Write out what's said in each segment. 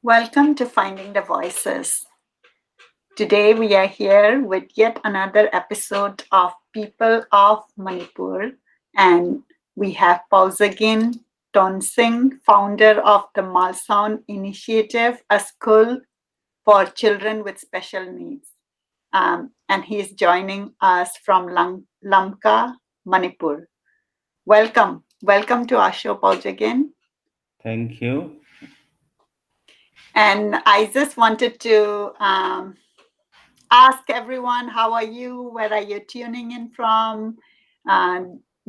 Welcome to Finding the Voices. Today we are here with yet another episode of People of Manipur, and we have Pauzagin Tonsing, founder of the Malsawm Initiative, a school for children with special needs. And he is joining us from Lamka, Manipur. Welcome to our show, Pauzagin. Thank you. And I just wanted to ask everyone, how are you? Where are you tuning in from?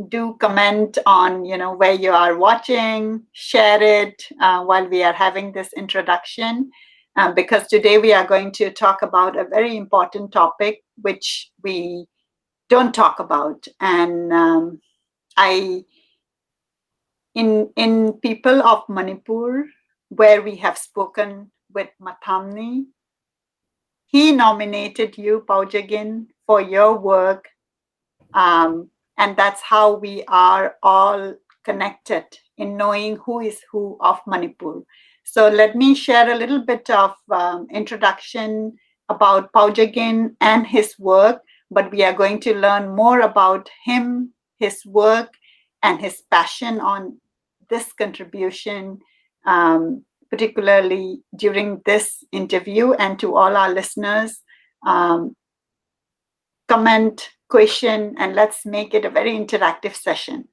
Do comment on where you are watching. Share it while we are having this introduction, because today we are going to talk about a very important topic which we don't talk about. And I in People of Manipur, where we have spoken with Mathamni, he nominated you, Pauzagin, for your work. And that's how we are all connected in knowing who is who of Manipur. So let me share a little bit of introduction about Pauzagin and his work, but we are going to learn more about him, his work, and his passion on this contribution, particularly during this interview. And to all our listeners, comment, question, and let's make it a very interactive session.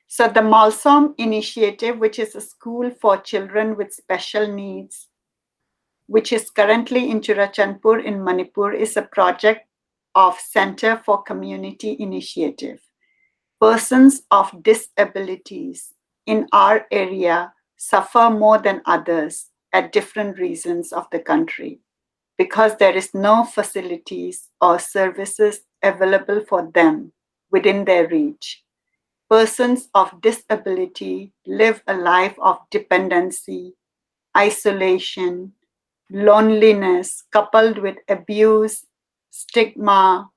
So the Malsawm Initiative, which is a school for children with special needs, which is currently in Churachandpur in Manipur, is a project of Center for Community Initiative. Persons of disabilities in our area suffer more than others at different regions of the country, because there is no facilities or services available for them within their reach. Persons of disability live a life of dependency, isolation, loneliness, coupled with abuse, stigma,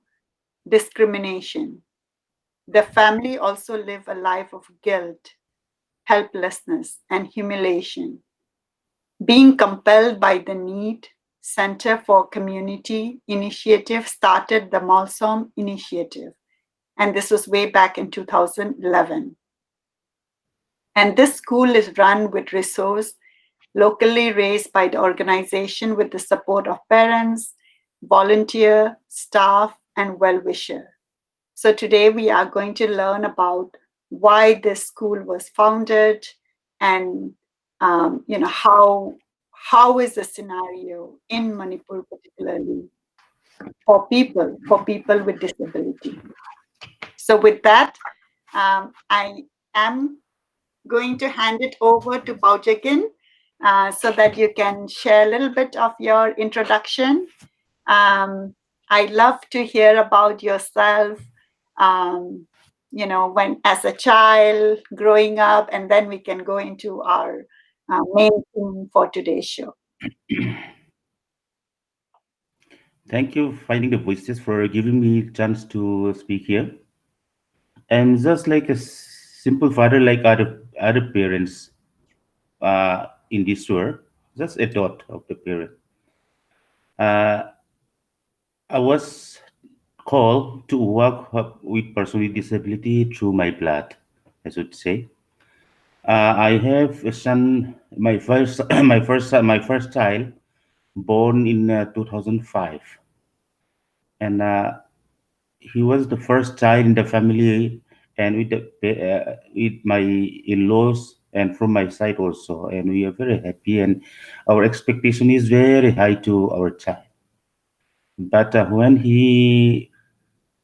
discrimination. The family also live a life of guilt, helplessness, and humiliation. Being compelled by the need, Center for Community Initiative started the Malsawm Initiative, and this was way back in 2011. And this school is run with resource locally raised by the organization with the support of parents, volunteer, staff, and well-wisher. So today we are going to learn about why this school was founded, and how is the scenario in Manipur, particularly for people with disability. So with that, I am going to hand it over to Pauzagin, so that you can share a little bit of your introduction. I love to hear about yourself, when as a child, growing up, and then we can go into our main theme for today's show. Thank you, Finding the Voices, for giving me a chance to speak here. I'm just like a simple father, like other parents in this world, just a dot of the parent. Uh, I was called to work with person with disability through my blood, I should say. I have a son, my first, my first child, born in 2005, and he was the first child in the family, and with my in-laws and from my side also, and we are very happy, and our expectation is very high to our child. But when he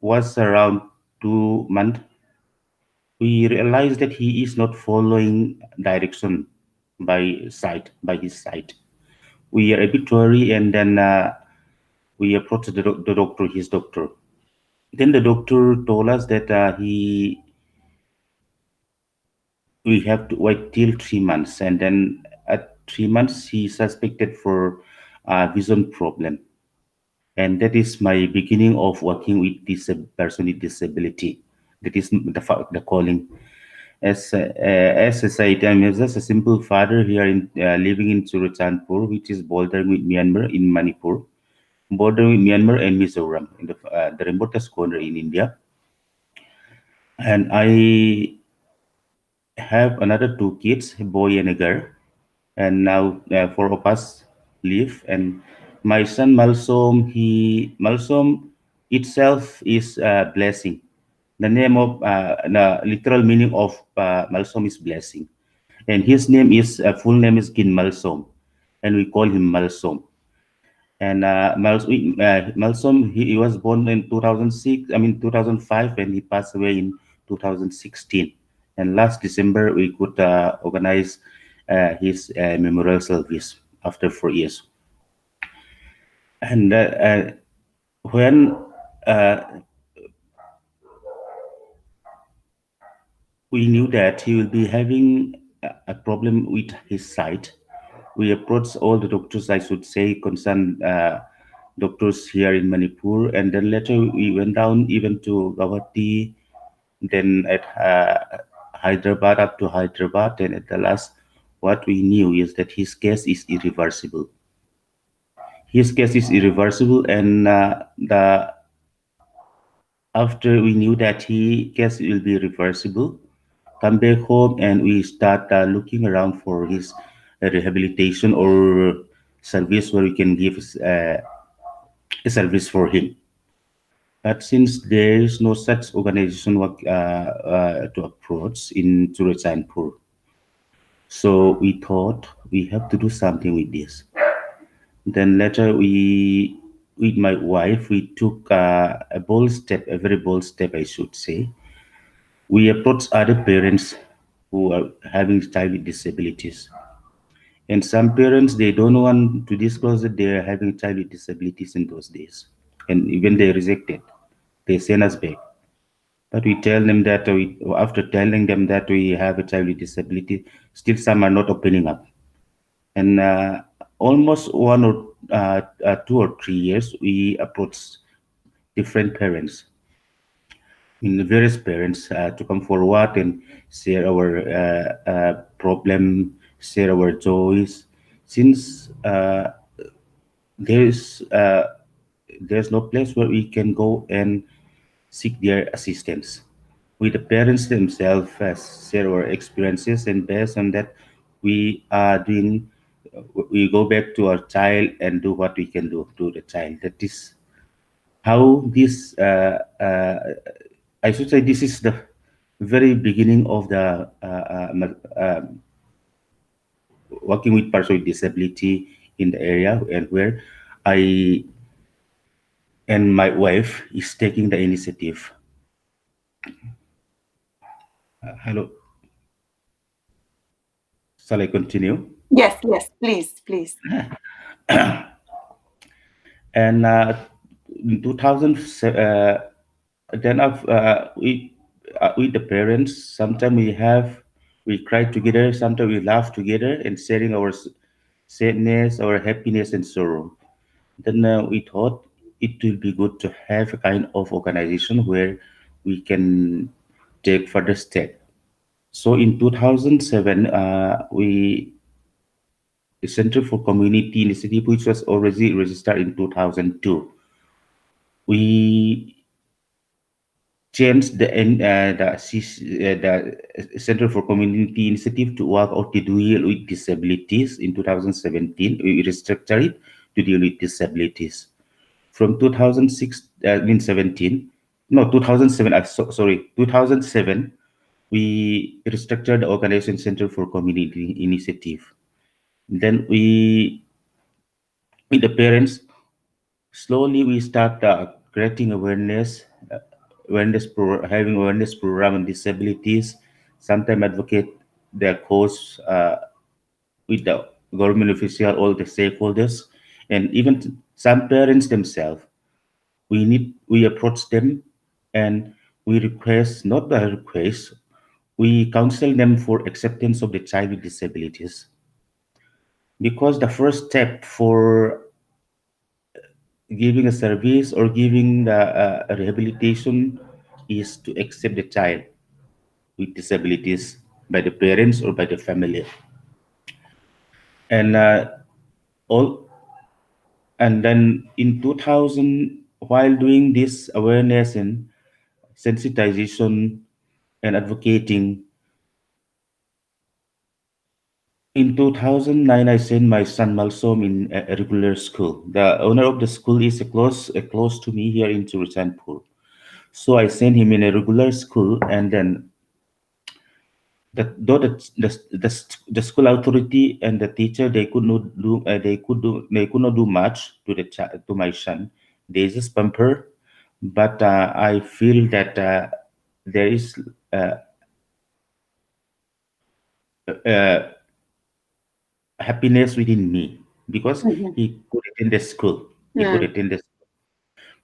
was around 2 months, we realized that he is not following direction by his side. We are a bit worried, and then we approached the doctor, his doctor. Then the doctor told us that we have to wait till 3 months, and then at 3 months he suspected for vision problem, and that is my beginning of working with this person with disability. That is the calling. as society, I'm just a simple father here in living in Churachandpur, which is bordering with Myanmar in Manipur, bordering with Myanmar and Mizoram in the remotest corner in India. And I have another two kids, a boy and a girl. And now four of us live. And my son Malsawm, Malsawm itself is a blessing. The name of the literal meaning of Malsawm is blessing, and his name is full name is Kin Malsawm, and we call him Malsawm. And Malsawm, he was born in 2006, I mean 2005, and he passed away in 2016. And last December, we could organize his memorial service after 4 years. And when uh, we knew that he will be having a problem with his sight, we approached all the doctors, I should say, concerned doctors here in Manipur, and then later we went down even to Guwahati, then at Hyderabad, up to Hyderabad, and at the last, what we knew is that his case is irreversible. His case is irreversible, and the after we knew that he case will be reversible, come back home and we start looking around for his rehabilitation or service where we can give a service for him. But since there is no such organization to approach in Churachandpur, so we thought we have to do something with this. Then later with my wife, we took a bold step, a very bold step, I should say. We approached other parents who are having child with disabilities. And some parents, they don't want to disclose that they are having child with disabilities in those days. And even they reject it. They send us back. But we tell them that after telling them that we have a child with disability, still some are not opening up. And almost 2 or 3 years, we approach different parents, in the various parents, to come forward and share our problem, share our joys. Since there is there's no place where we can go and seek their assistance. With the parents themselves share our experiences, and based on that, we are doing. We go back to our child and do what we can do to the child. That is how this. I should say this is the very beginning of the working with persons with disability in the area, and where I and my wife is taking the initiative. Hello, shall I continue? Yes, yes, please, please. And in 2000, then with the parents, sometimes we cry together, sometimes we laugh together, and sharing our sadness, our happiness, and sorrow. Then we thought it will be good to have a kind of organization where we can take further step. So in 2007, we the Center for Community Initiative, which was already registered in 2002, we changed the Center for Community Initiative to work out to deal with disabilities in 2017. We restructured it to deal with disabilities. From 2006, I mean 17, no, 2007, sorry, 2007, we restructured the Organization Center for Community Initiative. Then with the parents, slowly we start creating awareness, having awareness program on disabilities, sometimes advocate their cause with the government official, all the stakeholders, and even some parents themselves. We approach them and we request, not the request, we counsel them for acceptance of the child with disabilities. Because the first step for giving a service or giving the rehabilitation is to accept the child with disabilities. by the parents or by the family. And all and then in 2000, while doing this awareness and sensitization and advocating, in 2009 I sent my son Malsawm in a regular school. The owner of the school is close to me here in Churachandpur. So I sent him in a regular school, and then the school authority and the teacher, they could not do much to to my son. They just pamper, but I feel that there is uh, uh, happiness within me because Mhm. he could attend the school. He could Mm. attend the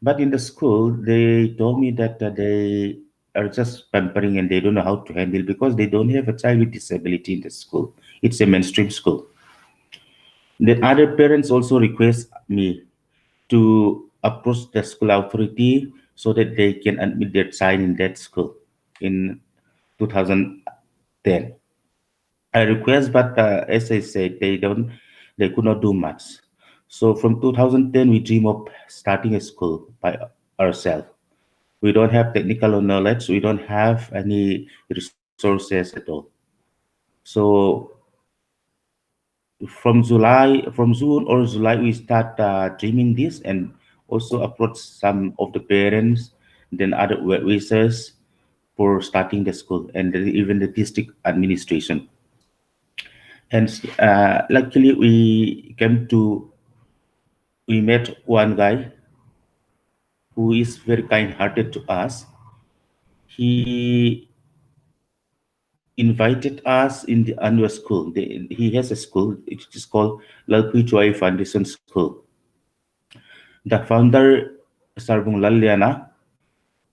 But in the school, they told me that they are just pampering and they don't know how to handle because they don't have a child with disability in the school. It's a mainstream school. The other parents also request me to approach the school authority so that they can admit their child in that school in 2010. I request, but as I said, they could not do much. So from 2010, we dream of starting a school by ourselves. We don't have technical knowledge. We don't have any resources at all. So from June or July, we start dreaming this and also approach some of the parents, then other witnesses for starting the school and even the district administration. And luckily, we met one guy who is very kind-hearted to us. He invited us in the annual school. He has a school, it is called Lalpui Choi Foundation School. The founder, Sarbung Lalyana,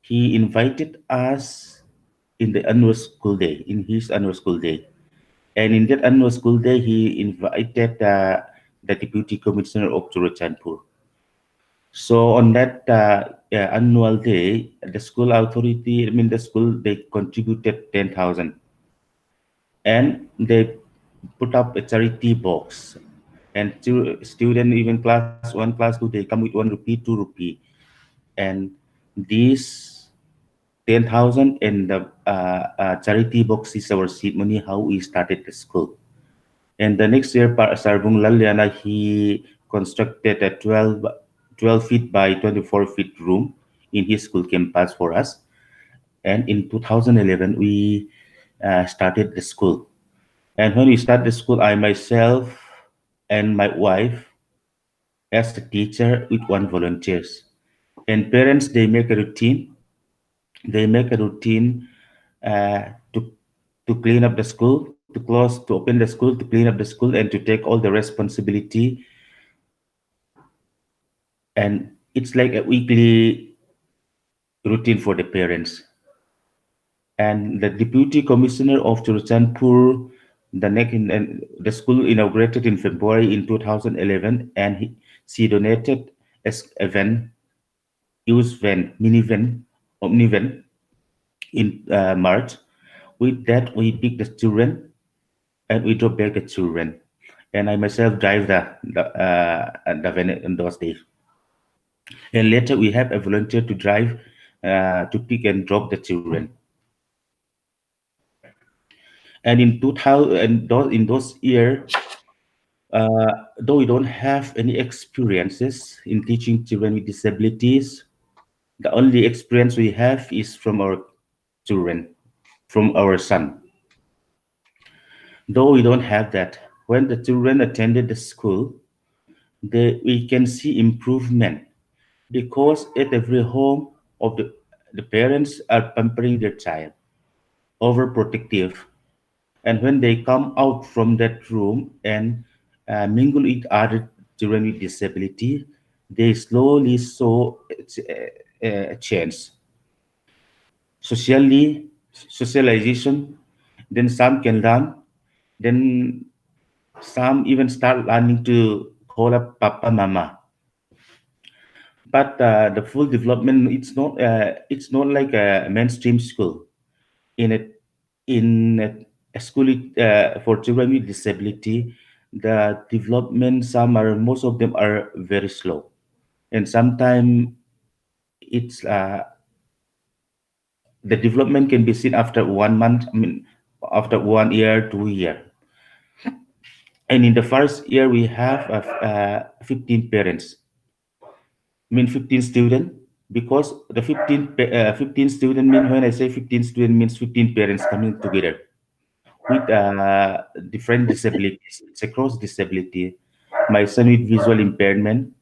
he invited us in the annual school day, in his annual school day. And in that annual school day, he invited the deputy commissioner of Churachandpur. So on that annual day, the school authority, I mean the school, they contributed 10,000, and they put up a charity box. And student, even class one, class two, they come with 1 rupee, 2 rupee, and these 10,000 and the charity box is our seed money. How we started the school. And the next year, Sarbung Lalyana, he constructed a 12 feet by 24 feet room in his school campus for us. And in 2011, we started the school. And when we started the school, I myself and my wife as a teacher with one volunteers. And parents, they make a routine. They make a routine uh, to to clean up the school, to open the school, to clean up the school, and to take all the responsibility. And it's like a weekly routine for the parents. And the deputy commissioner of Churachandpur, the school inaugurated in February in 2011, and she donated as a van, used van, minivan, omnivan in March. With that, we pick the children and we drop back the children. And I myself drive the van in those days. And later, we have a volunteer to drive to pick and drop the children. And in 2000, and in those years, though we don't have any experiences in teaching children with disabilities, the only experience we have is from our children, from our son. Though we don't have that, when the children attended the school, we can see improvement because at every home of the parents are pampering their child, overprotective. And when they come out from that room and mingle with other children with disability, they slowly saw a change. Socially, socialization, then some can learn, then some even start learning to call up papa, mama. But the full development, it's not like a mainstream school. In a a school for children with disability, the development, most of them are very slow. And sometimes it's the development can be seen after 1 month, I mean, after 1 year, 2 year. And in the first year, we have 15 parents, I mean 15 students, because the 15 student mean, when I say 15 student means 15 parents coming together with different disabilities. It's a cross disability. My son with visual impairment,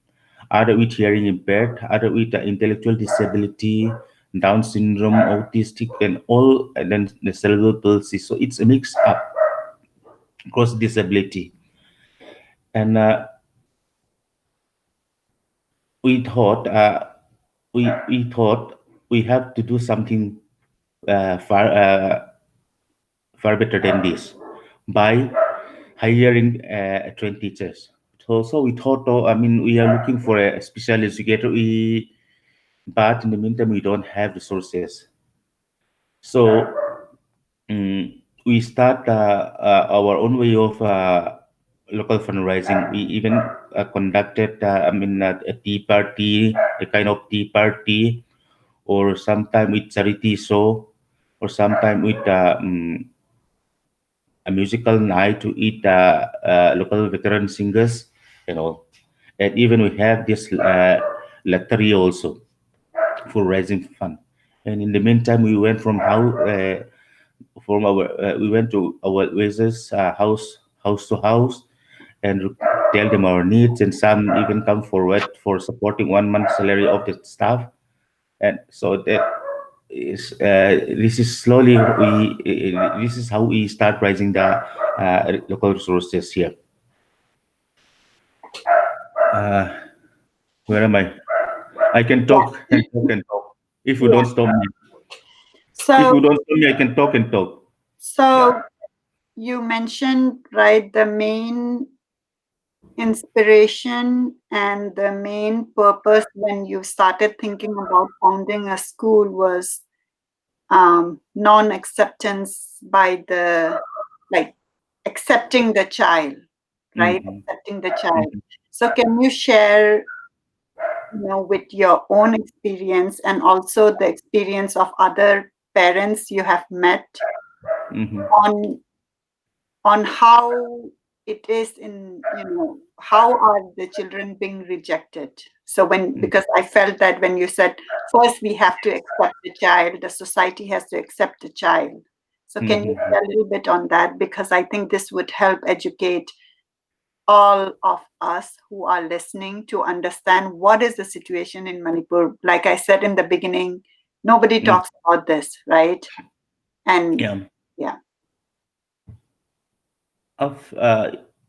other with hearing impaired, other with intellectual disability, Down syndrome, autistic, and all, and then the cerebral palsy. So it's a mix up cross disability. And we thought we thought we have to do something far far better than this by hiring trained teachers. So we thought, oh, I mean, we are looking for a special educator. But in the meantime, we don't have resources. So we start our own way of local fundraising. We even conducted, a tea party, a kind of tea party, or sometime with charity show, or sometime with a musical night to eat local veteran singers, you know. And even we have this lottery also for raising fund. And in the meantime, we went from our we went to our visitors house to house, and tell them our needs, and some even come forward for supporting 1 month salary of the staff. And so that is this is slowly we this is how we start raising the local resources here. Where am I can talk Yeah. and talk and talk. If you Yeah. don't stop me, if So, you don't stop me, I can talk and talk. Yeah. so you mentioned, right, the main inspiration and the main purpose when you started thinking about founding a school was non-acceptance by the, like, accepting the child, right? Mm-hmm. Accepting the child. So can you share, with your own experience and also the experience of other parents you have met Mm-hmm. on how it is in, how are the children being rejected? So when, because I felt that when you said first we have to accept the child, the society has to accept the child. So can you Mm-hmm. share a little bit on that? Because I think this would help educate all of us who are listening to understand what is the situation in Manipur. Like I said in the beginning, nobody Mm-hmm. talks about this, right? And Yeah. yeah. Of,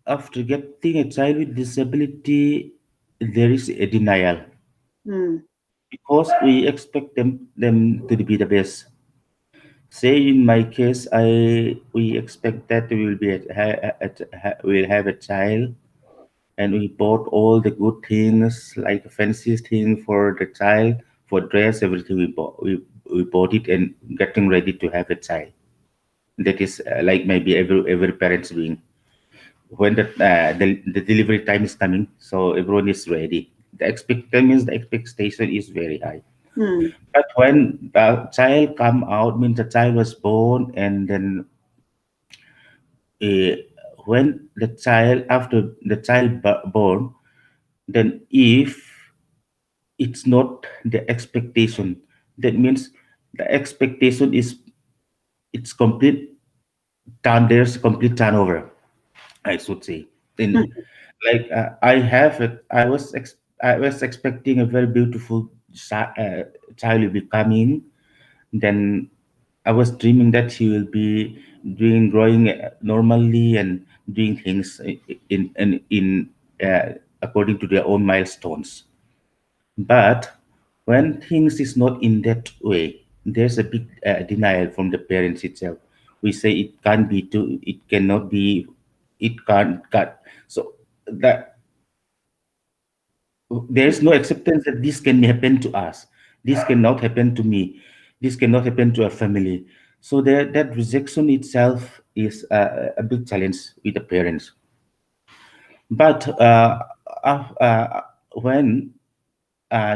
after getting a child with disability, there is a denial Hmm. because we expect them to be the best. Say in my case, I we expect that we will be we'll have a child, and we bought all the good things like fancy thing for the child, for dress, everything we bought it and getting ready to have a child. That is like maybe every parent's doing when the delivery time is coming, so everyone is ready. The expectation is very high. Hmm. But when the child come out, means the child was born, and then uh, when the child after the child born, then if it's not the expectation, that means the expectation is it's complete there's complete turnover, I should say. In like I was expecting a very beautiful child will be coming. Then I was dreaming that he will be doing growing normally and doing things in according to their own milestones. But when things is not in that way, there's a big denial from the parents itself. We say it can't be too, it cannot be, it can't cut. So that there is no acceptance that this can happen to us. This cannot happen to me. This cannot happen to a family. So that rejection itself is a big challenge with the parents. But uh, uh, when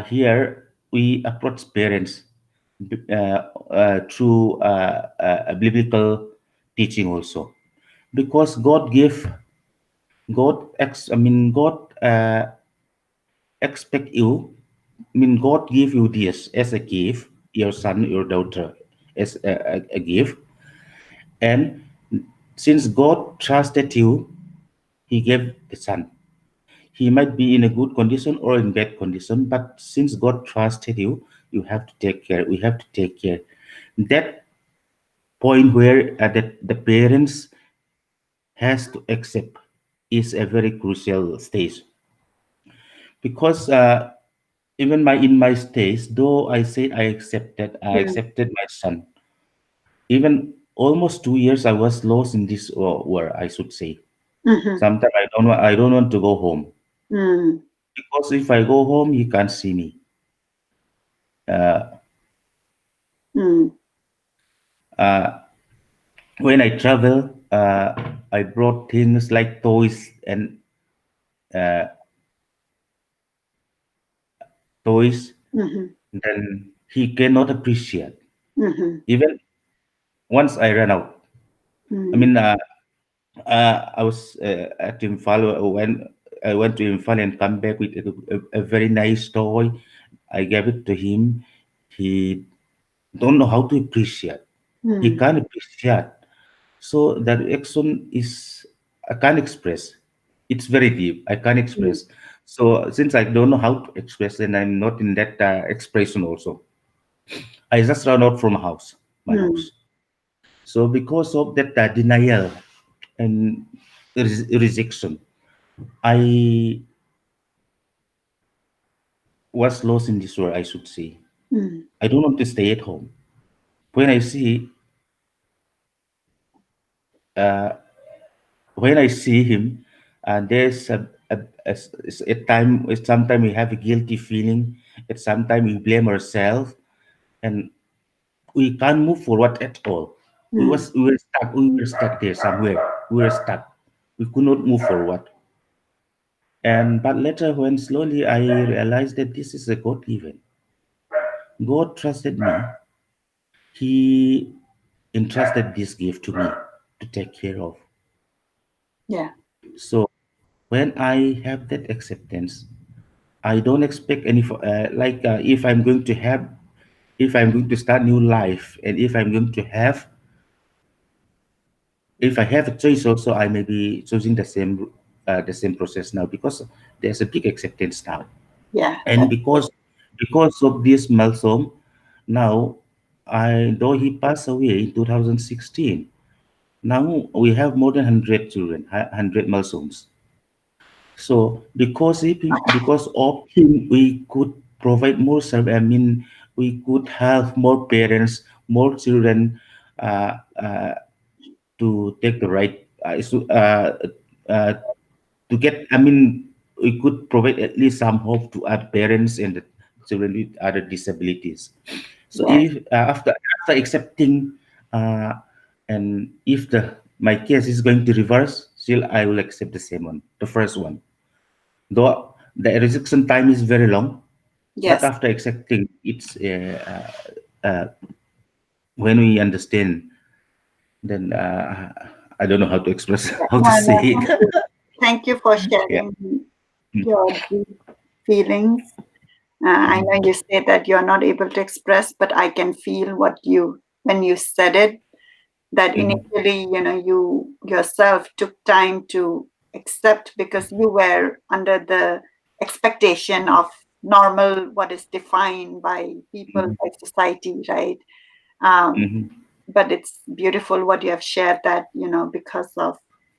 here we approach parents through a biblical teaching also, because God expect you. I mean, God give you this as a gift, your son, your daughter, as a gift, and since God trusted you, He gave the son. He might be in a good condition or in bad condition, but since God trusted you, you have to take care. We have to take care. That point where the parents has to accept is a very crucial stage, because even my in my stage, though I said I Mm, accepted my son. Even almost 2 years, I was lost in this world. I should say. mhm, Sometimes I don't want to go home, mm, because if I go home, he can't see me. Uh, mm, uh, when I travel, I brought things like toys and uh, toys. mhm, Then he cannot appreciate. mhm, Even once I ran out. I mm, mean, I was at Imphal when I went to Imphal and come back with a very nice toy. I gave it to him. He don't know how to appreciate. He mm, can't appreciate. So that action is I can't express. It's very deep. I can't mm, express. So since I don't know how to express, and I'm not in that expression also, I just run out from my mm. house. So because of that denial and rejection, I was lost in this world, I should say. Mm, I don't want to stay at home. When I see, uh, when I see him, there's a time. Sometimes we have a guilty feeling. At sometimes we blame ourselves, and we can't move forward at all. mm. We were stuck. We were stuck there somewhere. We were stuck. We could not move forward. And but later, when slowly I realized that this is a God given. God trusted me. He entrusted this gift to me to take care of. Yeah, So when I have that acceptance, I don't expect any if I'm going to start new life, and if I have a choice also, I may be choosing the same process now, because there's a big acceptance now. yeah, And because of this Malsawm, now I though he passed away in 2016, now we have more than 100 children, 100 Malsawms. So because of him, we could provide more service. I mean, we could have more parents, more children uh, uh, to take the right uh, to get. I mean, we could provide at least some hope to our parents and the children with other disabilities. So yeah, if after accepting, uh, and if the my case is going to reverse, still I will accept the same one, the first one. Though the rejection time is very long, but yes. after accepting, when we understand, then I don't know how to express Yeah. how to No, say no, it. thank you. Thank you for Yeah. sharing your deep feelings. I know you say that you're not able to express, but I can feel what you, when you said it, that Mhm. initially, you yourself took time to accept because you were under the expectation of normal, what is defined by people, Mhm. by society, right? Um, Mhm. but it's beautiful what you have shared that, because of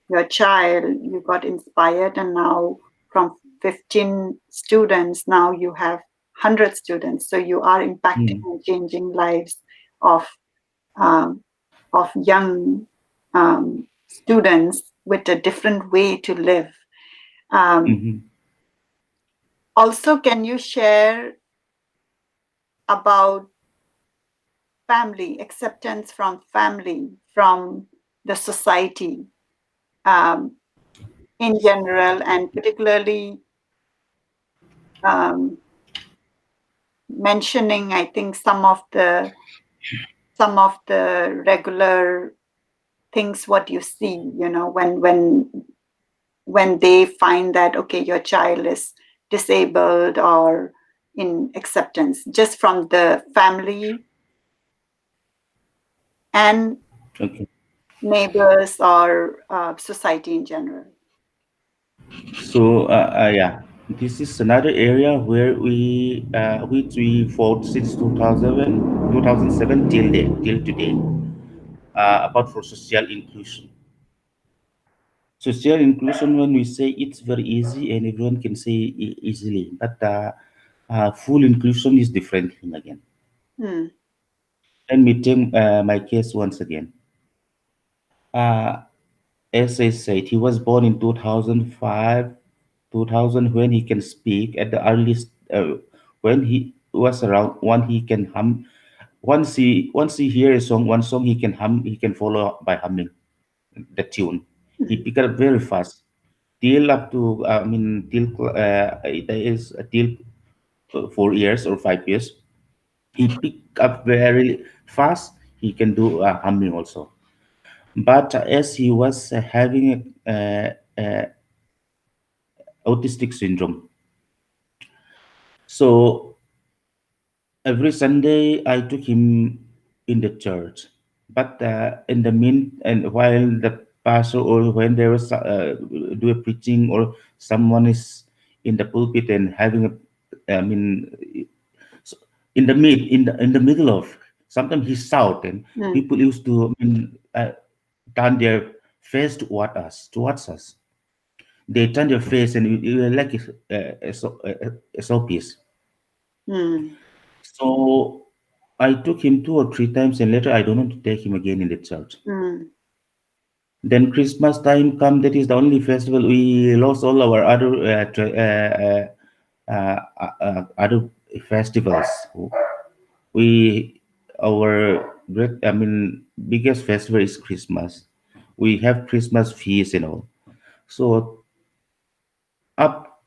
your child, you got inspired, and now from 15 students, now you have 100 students. So you are impacting Mhm. and changing lives of um, of young students with a different way to live. Um, Mhm. Also, can you share about family, acceptance from family, from the society um, in general, and particularly um, mentioning, I think, some of the regular things what you see, when they find that, okay, your child is disabled or in acceptance, just from the family and Okay. neighbors or society in general. So yeah, this is another area where which we fought since 2007 till today, about for social inclusion. Social inclusion, when we say it's very easy and everyone can say easily, but full inclusion is different thing again. Hmm. Let me take my case once again. Uh, as I said, he was born in 2005, 2000, when he can speak at the earliest, when he was around, when he can hum. Once he hear a song, one song he can hum, he can follow by humming the tune. He Hmm. pick up very fast. Till up to, I mean, till it is till 4 years or 5 years, he pick up very fast. He can do humming also. But as he was having autistic syndrome, so every Sunday I took him in the church. But in the mean and while the pastor or when there was do a preaching or someone is in the pulpit and having a, I mean, so in the middle of, sometimes he shout and Hmm. people used to, I mean, turn their face towards us. They turn their face and it was like a showpiece. Hmm. So I took him 2 or 3 times, and later I don't want to take him again in the church. Hmm. Then Christmas time come. That is the only festival we lost all our other other festivals. We our great, I mean, biggest festival is Christmas. We have Christmas feast and all. So up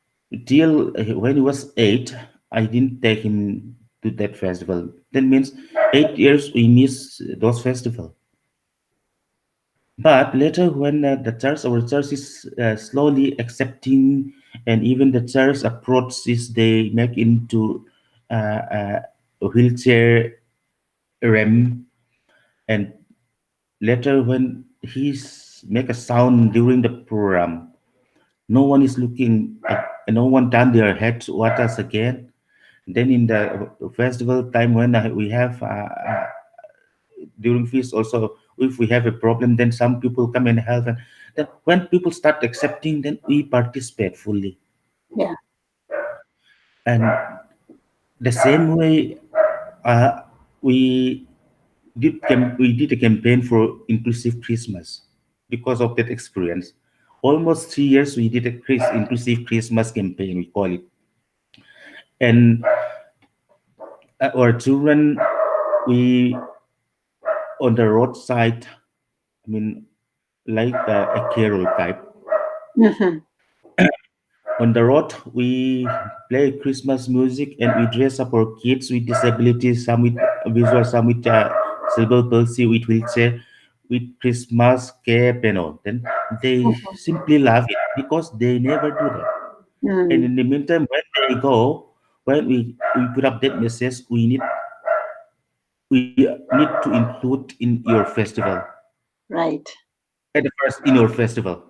till when he was 8, I didn't take him to that festival. That means 8 years we miss those festival. But later, when our church is slowly accepting, and even the church approaches, they make into a wheelchair ramp, and later when make a sound during the program, no one is looking, no one turn their head towards us again. Then in the festival time when we have during feast also, if we have a problem, then some people come and help, and then when people start accepting, then we participate fully. Yeah. And the same way, uh, we we did a campaign for inclusive Christmas because of that experience. Almost 3 years we did a inclusive Christmas campaign, we call it. And our children, we on the roadside, I mean, like a carol type. Hmm. On the road, we play Christmas music and we dress up our kids with disabilities, some with visual, some with cerebral palsy, with wheelchair, with Christmas cap and all. Then they Hmm. simply love it because they never do that. And Hmm. in the meantime, when they go, when we put up that message, we need to include in your festival. Right. At the first, in your festival.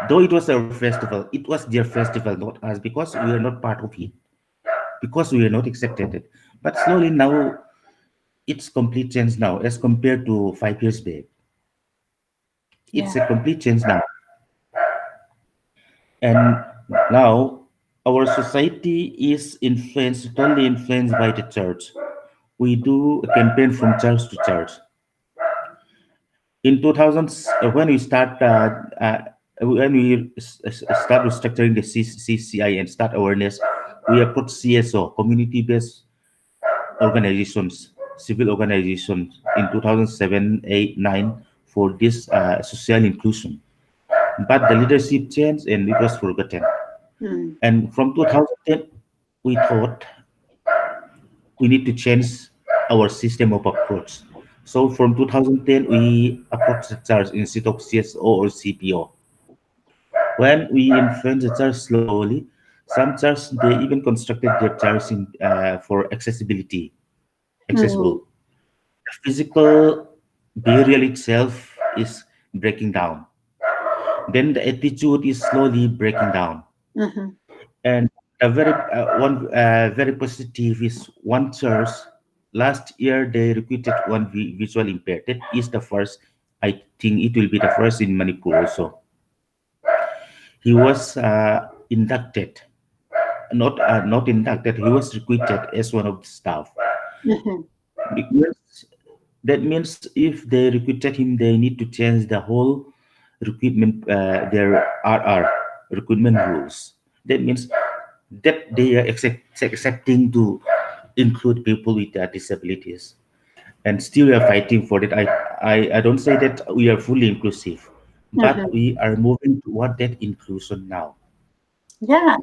Though it was our festival, it was their festival, not us, because we are not part of it, because we are not accepted it. But slowly now, it's complete change now as compared to 5 years back. It's Yeah. a complete change now. And now our society is influenced, totally influenced by the church. We do a campaign from church to church. In 2000s, when we start restructuring the CCI and start awareness, we approach CSO, community-based organizations, civil organizations, in 2007, 8, 9 for this social inclusion. But the leadership changed and it was forgotten. mm, And from 2010, we thought we need to change our system of approach. So from 2010, we approached the church instead of CSO or CPO. When we influence the church slowly, some churches they even constructed their church for accessibility, mm, accessible. The physical burial itself is breaking down. Then the attitude is slowly breaking down. mhm, And a one very positive is one church. Last year they recruited one visual impaired. That is the first. I think it will be the first in Manipur also. He was inducted, not inducted. He was recruited as one of the staff. mhm, Because that means if they recruited him, they need to change the whole recruitment, their RR recruitment rules. That means that they are accepting to include people with disabilities, and still we are fighting for it. I don't say that we are fully inclusive, but mhm. we are moving toward that inclusion now. Yeah,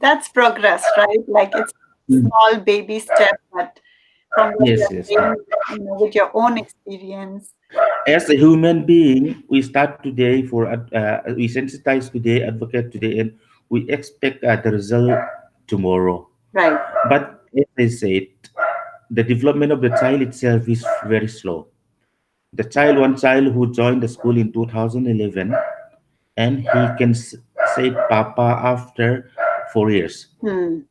that's progress, right? Like it's Mm. small baby step, but from what Yes, you're yes. saying, with your own experience, As a human being, we start today we sensitize today, advocate today, and we expect the result tomorrow. right? But as I said, the development of the child itself is very slow. One child who joined the school in 2011, and he can say "Papa" after 4 years. Hmm.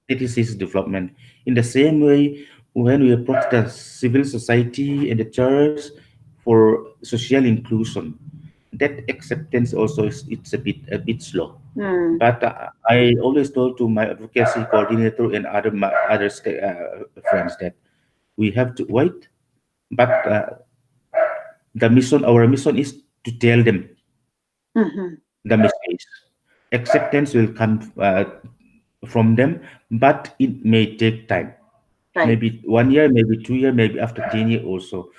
It is his development. In the same way, when we approach the civil society and the church for social inclusion, that acceptance also is it's a bit slow. Hmm. But I always told to my advocacy coordinator and other friends that we have to wait. But our mission is to tell them Mhm. the message. Acceptance will come from them, but it may take time. Right. Maybe 1 year, maybe 2 year, maybe after 10 years also.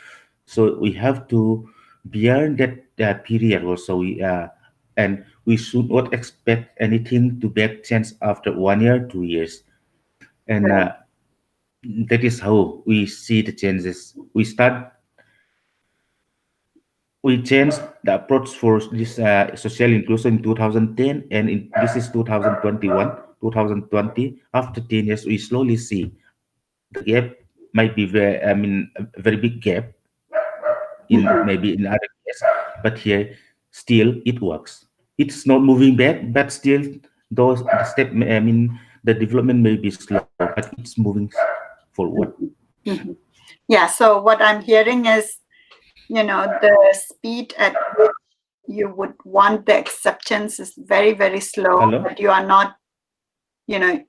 So we have to beyond that period also. And we should not expect anything to make change after 1 year, 2 years. And Right. that is how we see the changes. We changed the approach for this social inclusion in 2010, and this is 2021, 2020. After 10 years, we slowly see the gap might be a very big gap in Mhm. maybe in other cases, but here still it works. It's not moving back, but still those the step. The development may be slow, but it's moving forward. Mhm. Mhm. Yeah. So what I'm hearing is, the speed at which you would want the acceptance is very, very slow, Hello. but you are not, you know,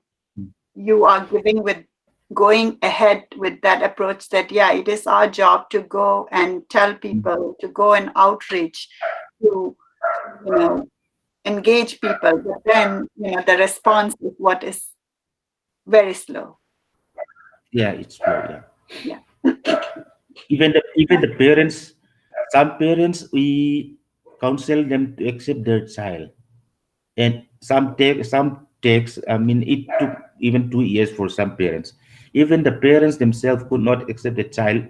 you are going ahead with that approach that, yeah, it is our job to go and tell people, to go and outreach, to, you know, engage people. But then, the response is what is very slow. Yeah, it's slow. Yeah. Yeah. Even the parents, some parents we counsel them to accept their child, and some takes. It took even 2 years for some parents. Even the parents themselves could not accept the child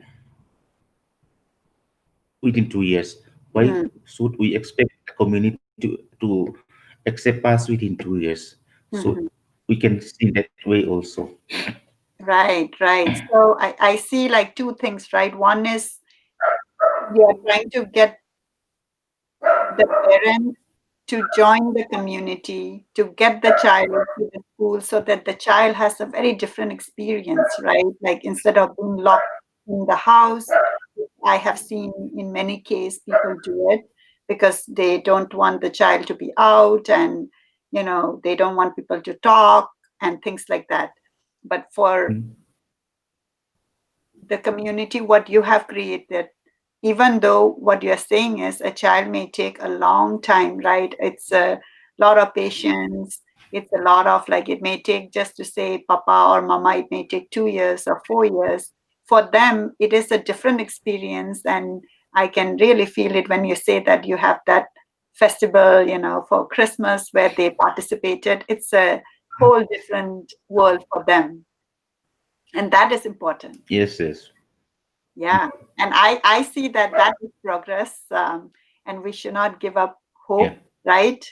within 2 years. Why Mm, should we expect the community to accept us within 2 years? So mhm. we can see that way also. Right, right. So I see like two things, right? One is you are trying to get the parents to join the community, to get the child to the school so that the child has a very different experience, right? Like instead of being locked in the house, I have seen in many cases people do it because they don't want the child to be out and, they don't want people to talk and things like that. But for Mm. the community, what you have created, even though what you're saying is a child may take a long time, right? It's a lot of patience. It's a lot of like, it may take just to say papa or mama, it may take 2 years or 4 years. For them, it is a different experience. And I can really feel it when you say that you have that festival, for Christmas where they participated. It's a whole different world for them. And that is important. Yes, yes. Yeah. And I see that that is progress, and we should not give up Yeah. hope, right?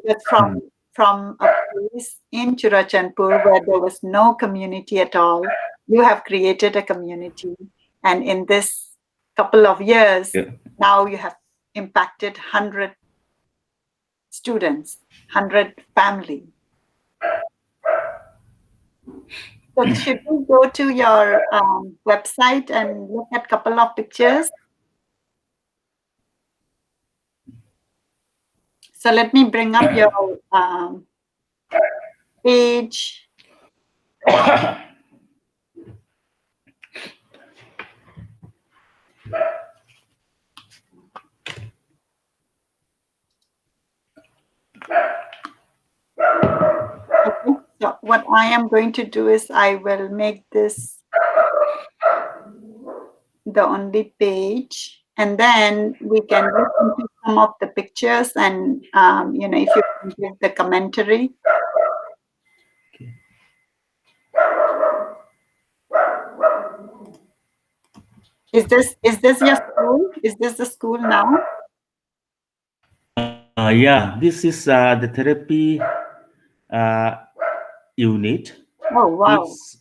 Because from a place in Churachandpur where there was no community at all, you have created a community. And in this couple of years, Yeah. now you have impacted 100 students, 100 family. So should we go to your website and look at a couple of pictures? So let me bring up your page. Okay. So what I am going to do is I will make this the only page, and then we can look into some of the pictures, and if you can give the commentary. Is this your school? Is this the school now? Yeah, this is the therapy uh, unit. Oh wow. It's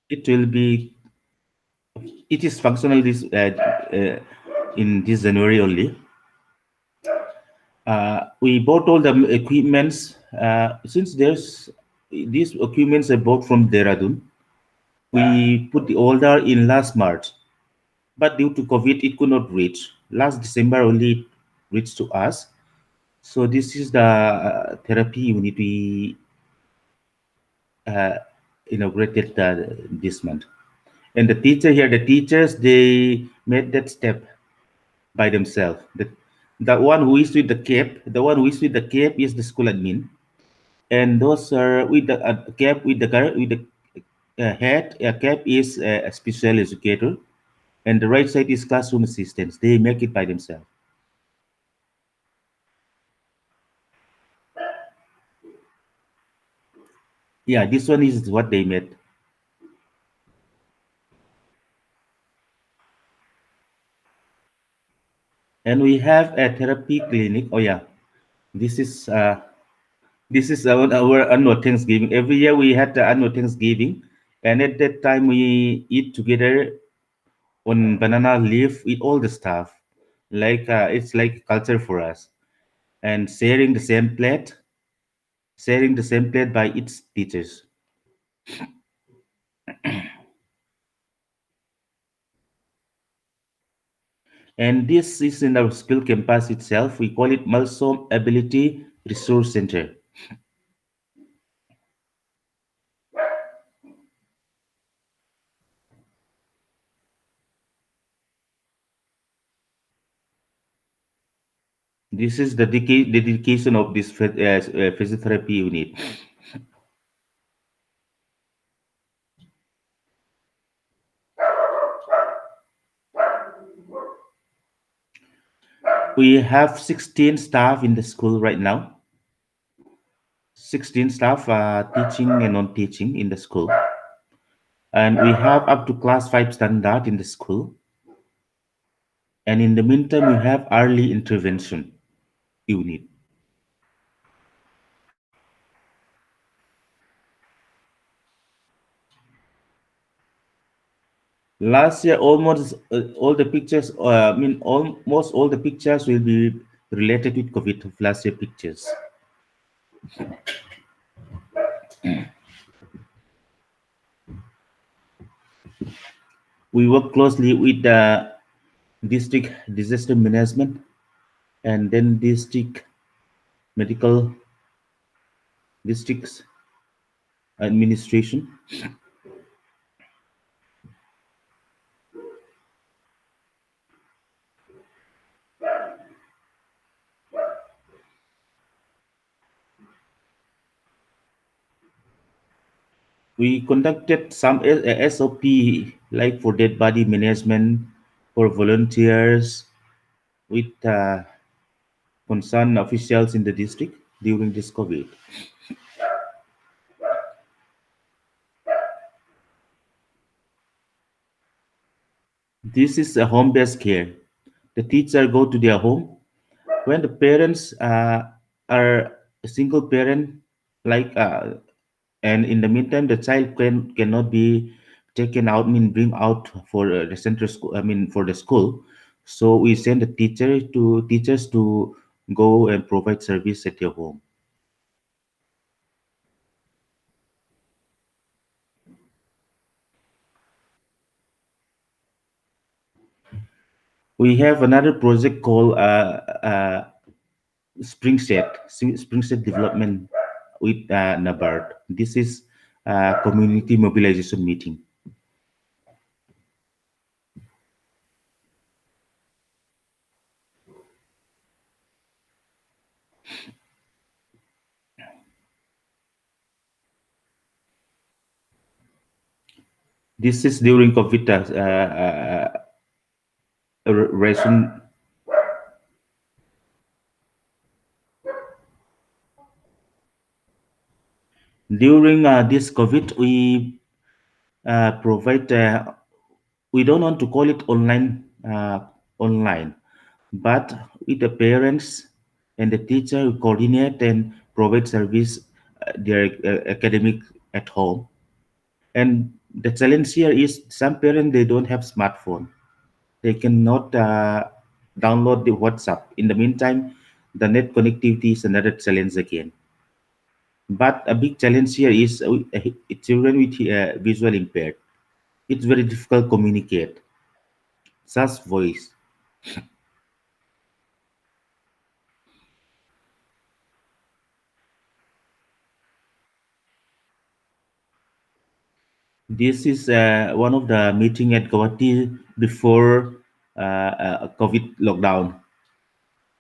it will be it is functional in this January only. We bought all the equipments since there's these equipments are bought from Dehradun. We put the order in last March, but due to COVID, it could not reach. Last December only it reached to us. So this is the therapy unit we uh, inaugurated this month. And the teachers, they made that step by themselves. The one who is with the cape, the one who is with the cape is the school admin, and those are with the cap with the head cap is a special educator, and the right side is classroom assistants. They make it by themselves. Yeah, this one is what they made. And we have a therapy clinic. Oh yeah, this is uh, this is our annual Thanksgiving. Every year we had the annual Thanksgiving, and at that time we eat together on banana leaf with all the staff. Like it's like culture for us, and sharing the same plate by its teachers. And this is in our school campus itself. We call it Malsawm Ability Resource Center. This is the dedication of this physiotherapy unit. We have 16 staff in the school right now. 16 staff teaching and non-teaching in the school. And we have up to class 5 standard in the school. And in the meantime, we have early intervention unit. Last year, almost all the pictures, almost all the pictures will be related with COVID of last year pictures. We work closely with the district disaster management and then district medical districts administration. We conducted some SOP like for dead body management for volunteers with concerned officials in the district during this COVID. This is a home-based care. The teacher go to their home when the parents are a single parent, like and in the meantime the child cannot be taken out, mean bring out for the center school, I mean for the school. So we send the teachers to go and provide service at your home. We have another project called Springset Development with NABARD. This is community mobilization meeting. This is during COVID ration. During this COVID, we provide. We don't want to call it online, but with the parents and the teacher, we coordinate and provide service their academic at home. And the challenge here is some parents they don't have smartphone. They cannot download the WhatsApp. In the meantime, the net connectivity is another challenge again. But a big challenge here is children with visual impaired. It's very difficult to communicate. Such voice. This is one of the meeting at Guwahati before COVID lockdown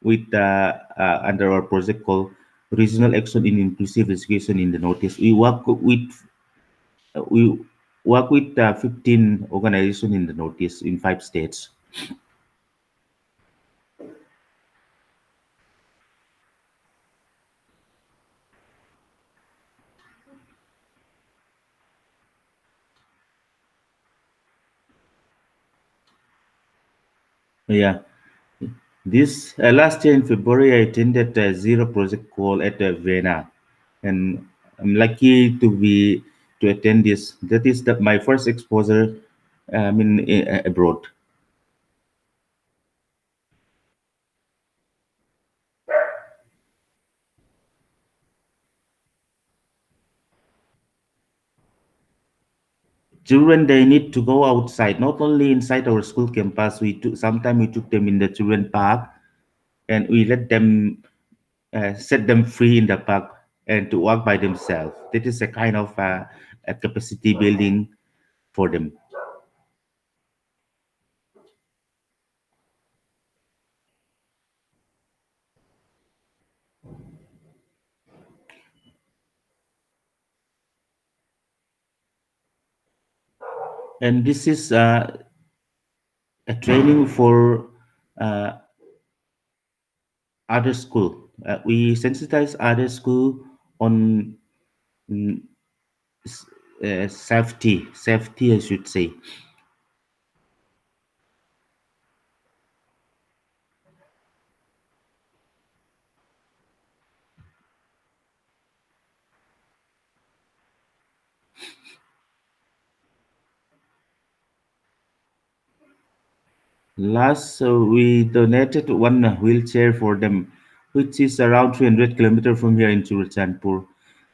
with under our project called Regional Action in Inclusive Education in the Northeast. We work with 15 organizations in the Northeast in 5 states. Yeah, this last year in February, I attended a Zero Project call at Vienna, and I'm lucky to attend this. That is my first exposure. Abroad. Children they need to go outside, not only inside our school campus. Sometimes we took them in the children park, and we let them set them free in the park and to walk by themselves. That is a kind of a capacity building for them. And this is a training for uh, other school. We sensitize other school on mm, safety, I should say. Last, we donated one wheelchair for them, which is around 300 kilometers from here in Churachandpur.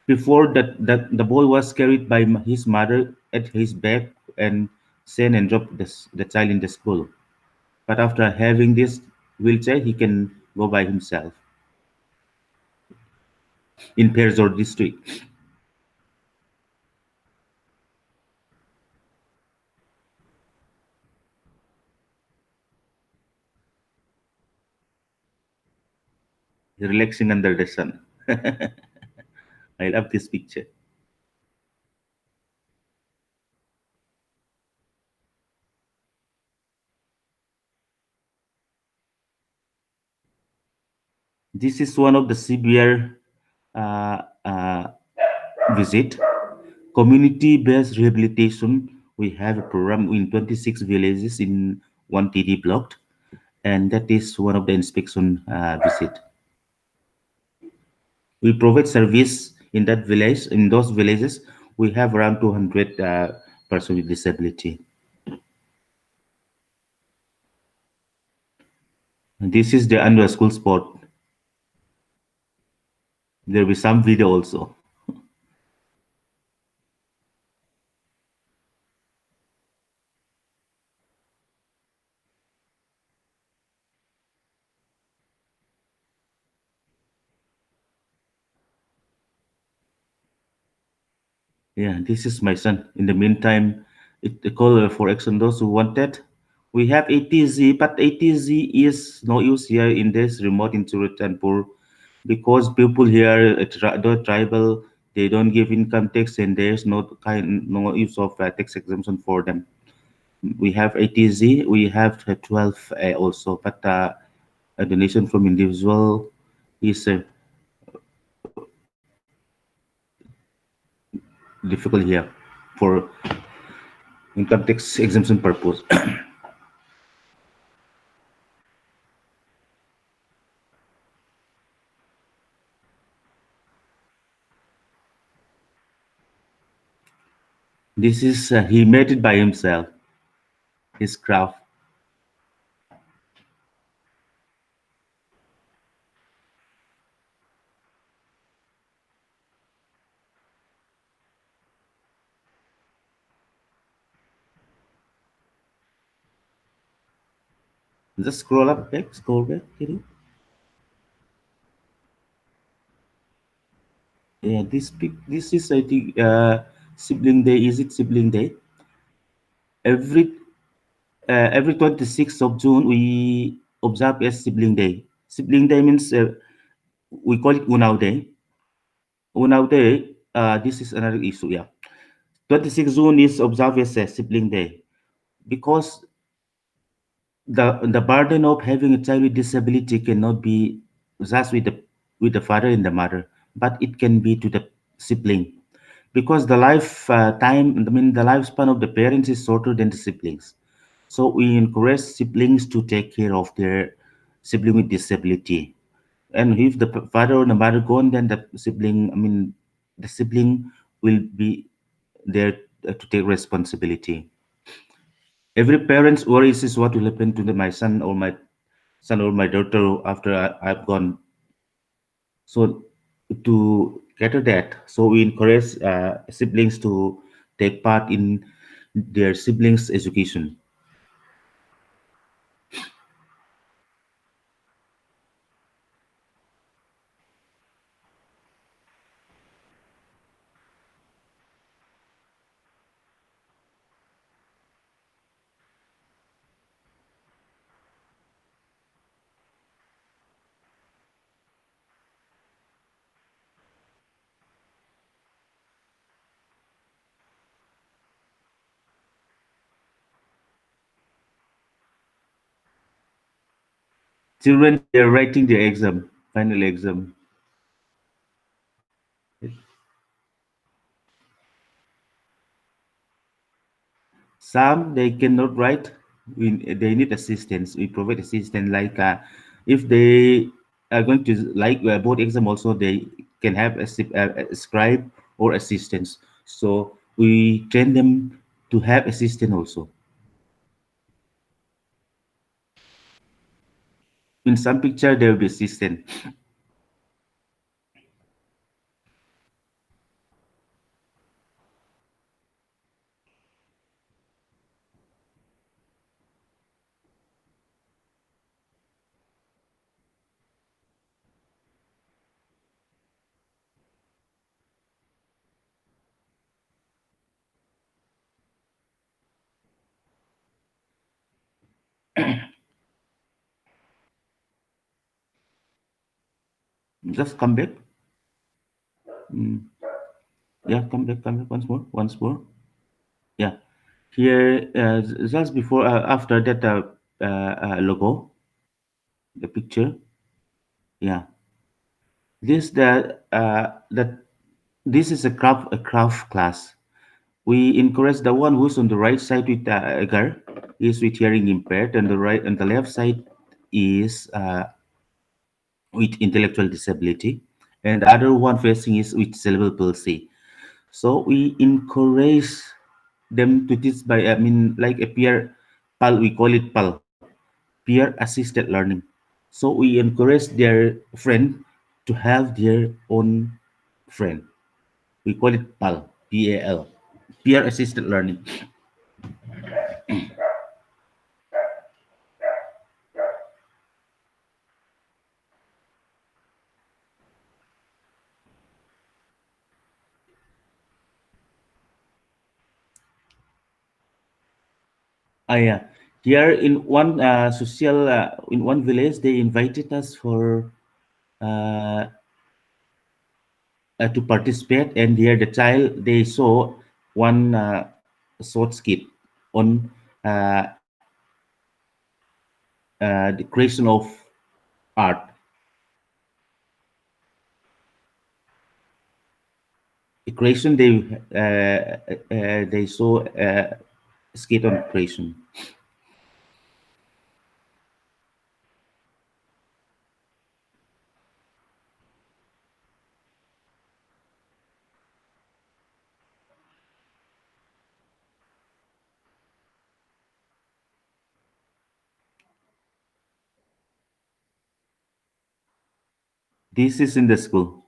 Before that, the boy was carried by his mother at his back and sent and dropped the child in the school. But after having this wheelchair, he can go by himself in Perzor district. Relaxing under the sun. I love this picture. This is one of the severe uh, uh, visit. Community-based rehabilitation. We have a program in 26 villages in one TD block, and that is one of the inspection visit. We provide service in that village. In those villages, we have around 200 persons with disability. This is the annual school sport. There will be some video also. Yeah, this is my son. In the meantime, it call for action those who wanted. We have ATZ, but ATZ is no use here in this remote Chanpur because people here, the tribal, they don't give income tax and there's no use of tax exemption for them. We have ATZ, we have 12 also, but a donation from individual is difficult here for income tax exemption purpose. This is he made it by himself. His craft. Just scroll up back, scroll back. Can you? Yeah, this is I think sibling day. Is it sibling day? Every every 26th of June we observe as sibling day. Sibling day means we call it Unaw Day. Unaw Day. This is another issue. Yeah, 26th June is observed as a sibling day because the burden of having a child with disability cannot be just with the father and the mother, but it can be to the sibling because the life time, I mean the lifespan of the parents is shorter than the siblings. So we encourage siblings to take care of their sibling with disability. And if the father or the mother gone, then the sibling, I mean the sibling will be there to take responsibility. Every parent's worries is what will happen to my son or my daughter after I've gone. So to cater that, so we encourage siblings to take part in their siblings' education. Children, they are writing their exam, final exam. Some they cannot write. They need assistance. We provide assistance like if they are going to like board exam also they can have a scribe or assistance. So we train them to have assistant also. In some picture there will be assistant. Just come back. Mm, yeah, come back once more. Yeah, here just before after that logo, the picture. Yeah. This that this is a craft class. We encourage the one who's on the right side with a girl is with hearing impaired, and the left side is with intellectual disability, and the other one facing is with cerebral palsy. So we encourage them to teach by, I mean, like a peer PAL, we call it PAL, peer assisted learning. So we encourage their friend to have their own friend. We call it PAL, PAL, peer assisted learning. Yeah. Here in one social, in one village, they invited us for uh, to participate, and here the child they saw one short skit on uh, the creation of art. The creation they saw skit on creation. This is in the school.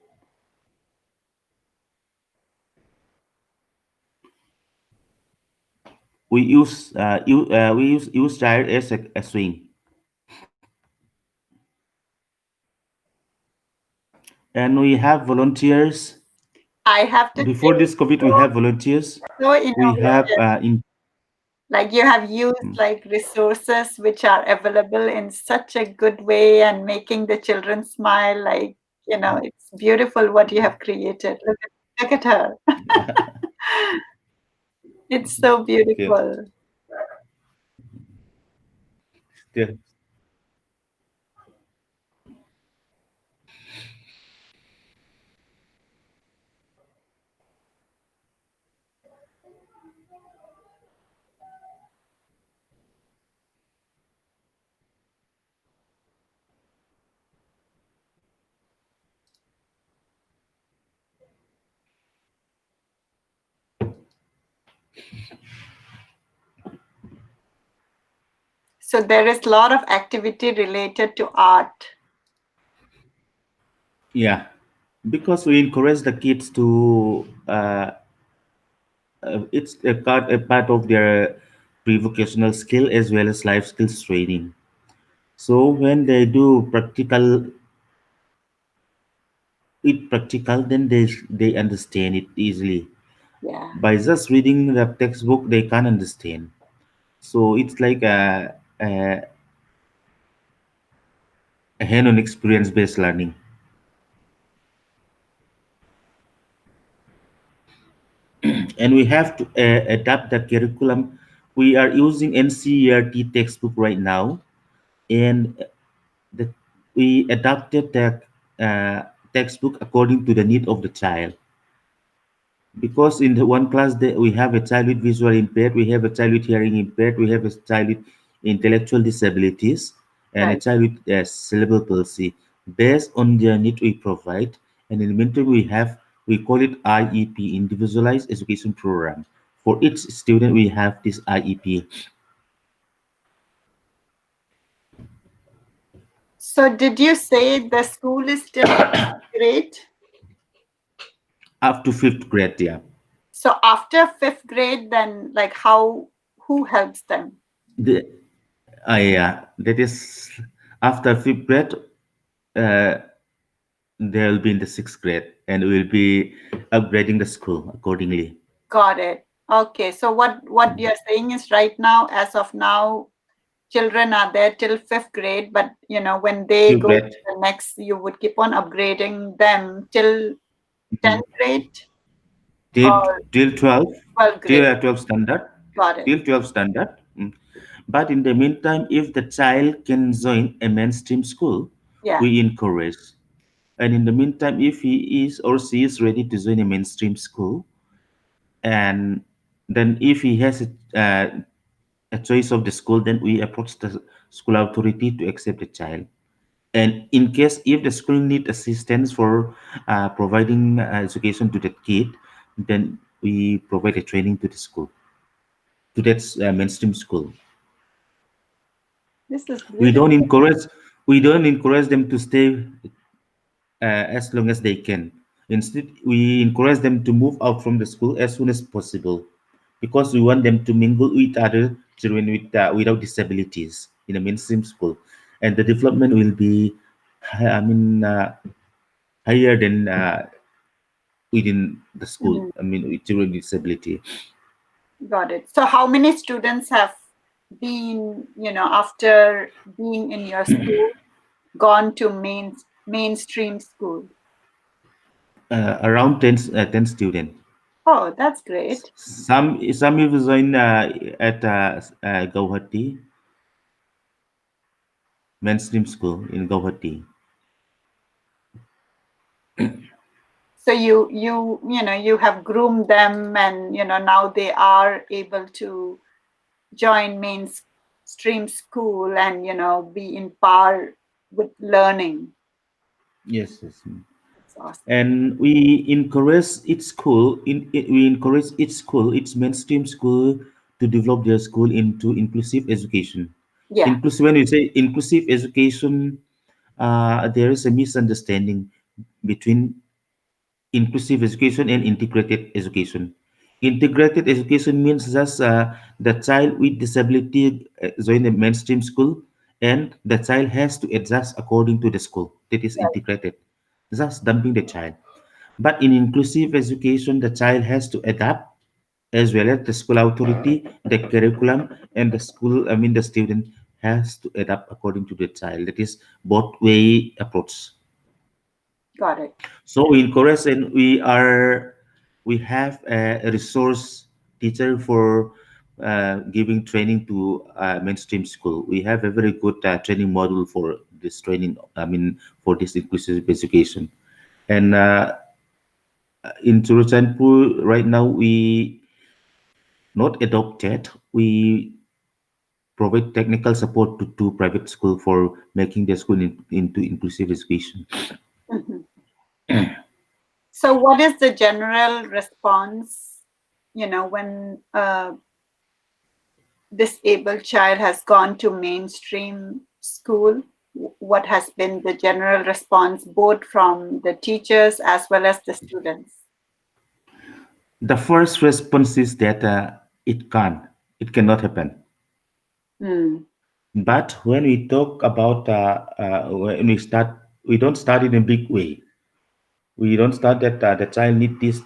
We use child as a swing, and we have volunteers. I have to say, Before this COVID, we so, have volunteers. so We have innovative. in Like you have used like resources which are available in such a good way and making the children smile. Like, it's beautiful what you have created. Look at her. It's so okay. beautiful. Yeah. So there is a lot of activity related to art. Yeah, because we encourage the kids to it's a part of their pre-vocational skill as well as life skills training. So when they do practical, then they understand it easily. Yeah. By just reading the textbook, they can't understand. So it's like a hand-on experience-based learning, and we have to adapt the curriculum. We are using NCERT textbook right now, and the, we adapted the uh, textbook according to the need of the child. Because in the one class we have a child with visual impaired, we have a child with hearing impaired, we have a child with intellectual disabilities, and a Right. child with cerebral palsy. Based on their need, we provide. And in the meantime, we call it IEP, Individualized Education Program. For each student, we have this IEP So did you say the school is still great? up to fifth grade. Yeah, So after fifth grade, then like who helps them? the, yeah, that is after fifth grade. Uh, They'll be in the sixth grade, and we'll be upgrading the school accordingly. Got it. Okay. So what you're saying is right now, as of now, children are there till fifth grade, but when they Fifth go to grade the next, you would keep on upgrading them till 10th grade till or till 12, 12th till grade. 12 standard, Got it. till 12 standard. But in the meantime, if the child can join a mainstream school, Yeah. we encourage. And in the meantime, if he is or she is ready to join a mainstream school, and then if he has a choice of the school, then we approach the school authority to accept the child. And in case if the school need assistance for providing education to the kid, then we provide a training to the school, to that mainstream school. This is We don't beautiful. encourage we don't encourage them to stay as long as they can. Instead, we encourage them to move out from the school as soon as possible, because we want them to mingle with other children without disabilities in a mainstream school, and the development will be, I mean, higher than within the school. Mhm. I mean, with children with disability. Got it. So how many students have been, after being in your school, gone to mainstream school? Around 10 students. Oh, that's great. Some will join at Guwahati mainstream school in Guwahati. So you have groomed them, and now they are able to join mainstream school and be in par with learning. Yes, yes. That's awesome. And we encourage each school we encourage each school, its mainstream school, to develop their school into inclusive education. Yeah. Inclusive, when we say inclusive education, there is a misunderstanding between inclusive education and integrated education. Integrated education means just the child with disability join the mainstream school, and the child has to adjust according to the school. That is Right. integrated, just dumping the child. But in inclusive education, the child has to adapt, as well as the school authority, the curriculum, and the school, I mean, the student has to adapt according to the child. That is both way approach. Got it. So we encourage, and we have a resource teacher for giving training to mainstream school. We have a very good training model for this training. I mean, for this inclusive education. And in Churachandpur right now, we not adopted. We provide technical support to two private school for making their school into inclusive education. Mhm. So what is the general response, when a disabled child has gone to mainstream school? What has been the general response, both from the teachers as well as the students? The first response is that it cannot happen. Mm. But when we talk about when we don't start in a big way. We don't start that the child need this,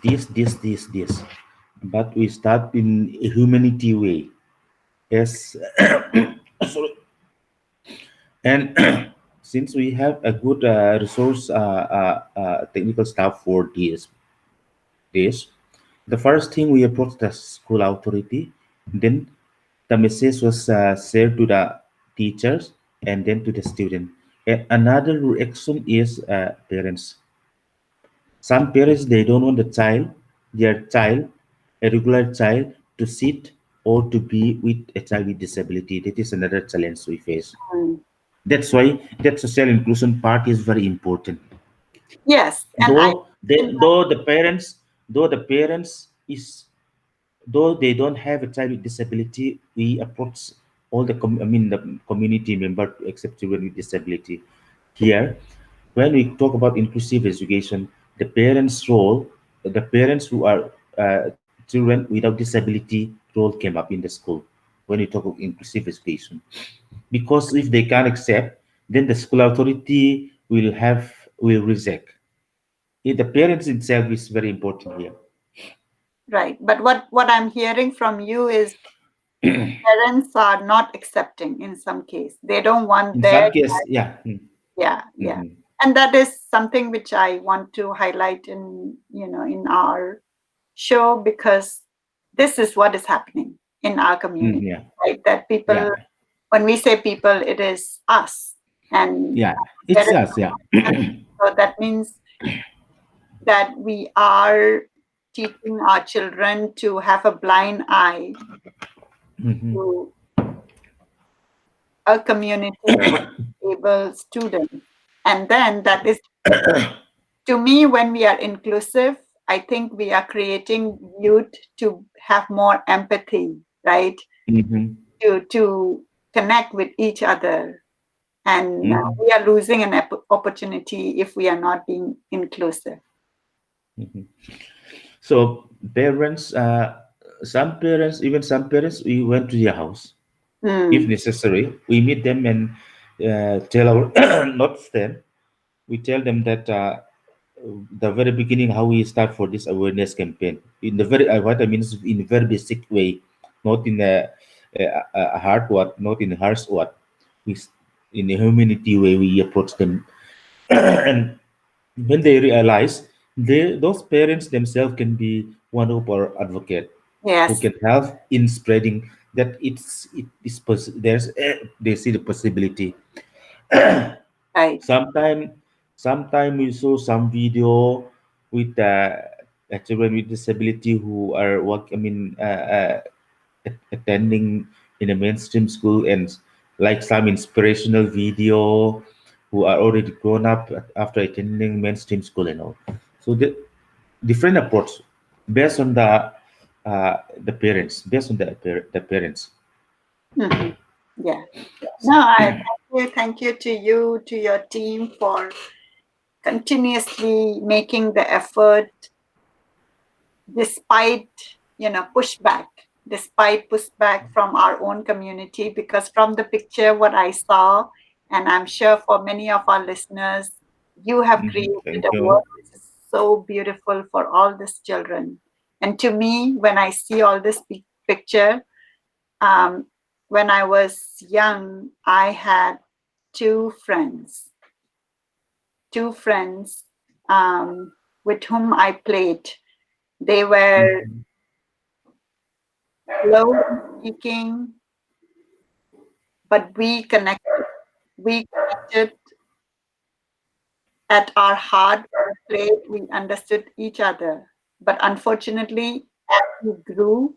but we start in a humanity way. Yes, sorry. And since we have a good resource technical staff for this, the first thing we approach the school authority, then the message was shared to the teachers and then to the student. Another reaction is parents. Some parents, they don't want their child, a regular child, to sit or to be with a child with disability. That is another challenge we face. Mm. That's why that social inclusion part is very important. Yes, and I Though they, though the parents is though they don't have a child with disability, we approach all I mean the community member to accept children with disability. Here, when we talk about inclusive education, the parents who are children without disability role came up in the school when we talk of inclusive education. Because if they can't accept, then the school authority will reject. The parents itself is very important here. right. But what I'm hearing from you is parents are not accepting in some case. They don't want In their some case, child. yeah. Yeah, yeah. Mhm. And that is something which I want to highlight in our show, because this is what is happening in our community, Yeah, right? That people, yeah, when we say people, it is us. And yeah. It's parents us, yeah. So that means that we are teaching our children to have a blind eye Mm-hmm. to a community of able students. And then that is, to me, when we are inclusive, I think we are creating youth to have more empathy, right? Mm-hmm. To connect with each other. And Mm-hmm. we are losing an opportunity if we are not being inclusive. So parents, some parents, even some parents, we went to their house if Mm, necessary. We meet them and tell our not them. We tell them that the very beginning how we start for this awareness campaign in the very what I mean is in a very basic way, not in a hard word, not in a harsh word. We in a humanity way we approach them, and when they realize those parents themselves can be one of our advocate who yes, can help in spreading that it is there's they see the possibility. right. Sometime we saw some video with children with disability who are attending in a mainstream school, and like some inspirational video who are already grown up after attending mainstream school and all. So the different approach based on the parents, based on the parents. Mhm. Yeah. No, I thank you to you, to your team for continuously making the effort despite, pushback, despite pushback from our own community. Because from the picture, what I saw, and I'm sure for many of our listeners, you have created Thank a world you. which is so beautiful for all these children. And to me, when I see all this picture, um, when I was young, I had two friends, two friends with whom I played. They were Mhm. low in speaking, but we connected. We connected at our heart. We played. We understood each other. But unfortunately, as we grew,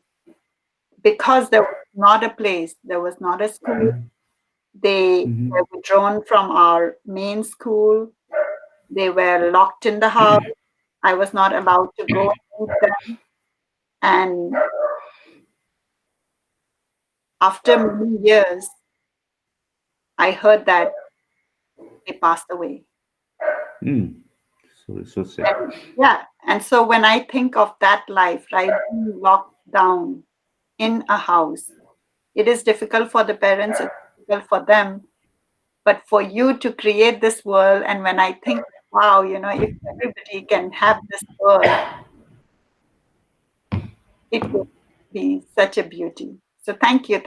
because there was not a place, there was not a school, they were Mhm. withdrawn from our main school. They were locked in the house. I was not allowed to go and meet them. And after many years, I heard that they passed away. Mm. So sad. And yeah, and so when I think of that life, right, being locked down in a house, it is difficult for the parents, it's difficult for them, but for you to create this world, and when I think, wow, if everybody can have this world, it would be such a beauty. So thank you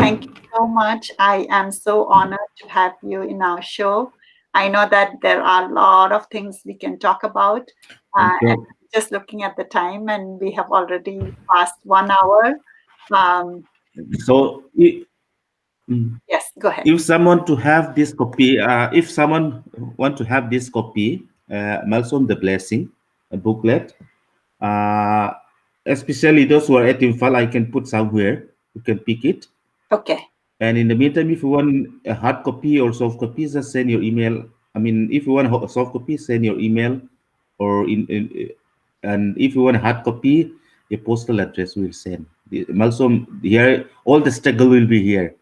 so much. I am so honored to have you in our show. I know that there are a lot of things we can talk about. Thank And you. just looking at the time, and we have already passed 1 hour. Um, So mm, yes, go ahead. if someone to have this copy, if someone want to have this copy, Malsawm the Blessing, a booklet, uh, especially those who are at Infal, I can put somewhere. You can pick it. Okay, And in the meantime, if you want a hard copy or soft copy, just send your email. I mean, if you want a soft copy, send your email, or and if you want a hard copy, a postal address will send. Also, here all the struggle will be here.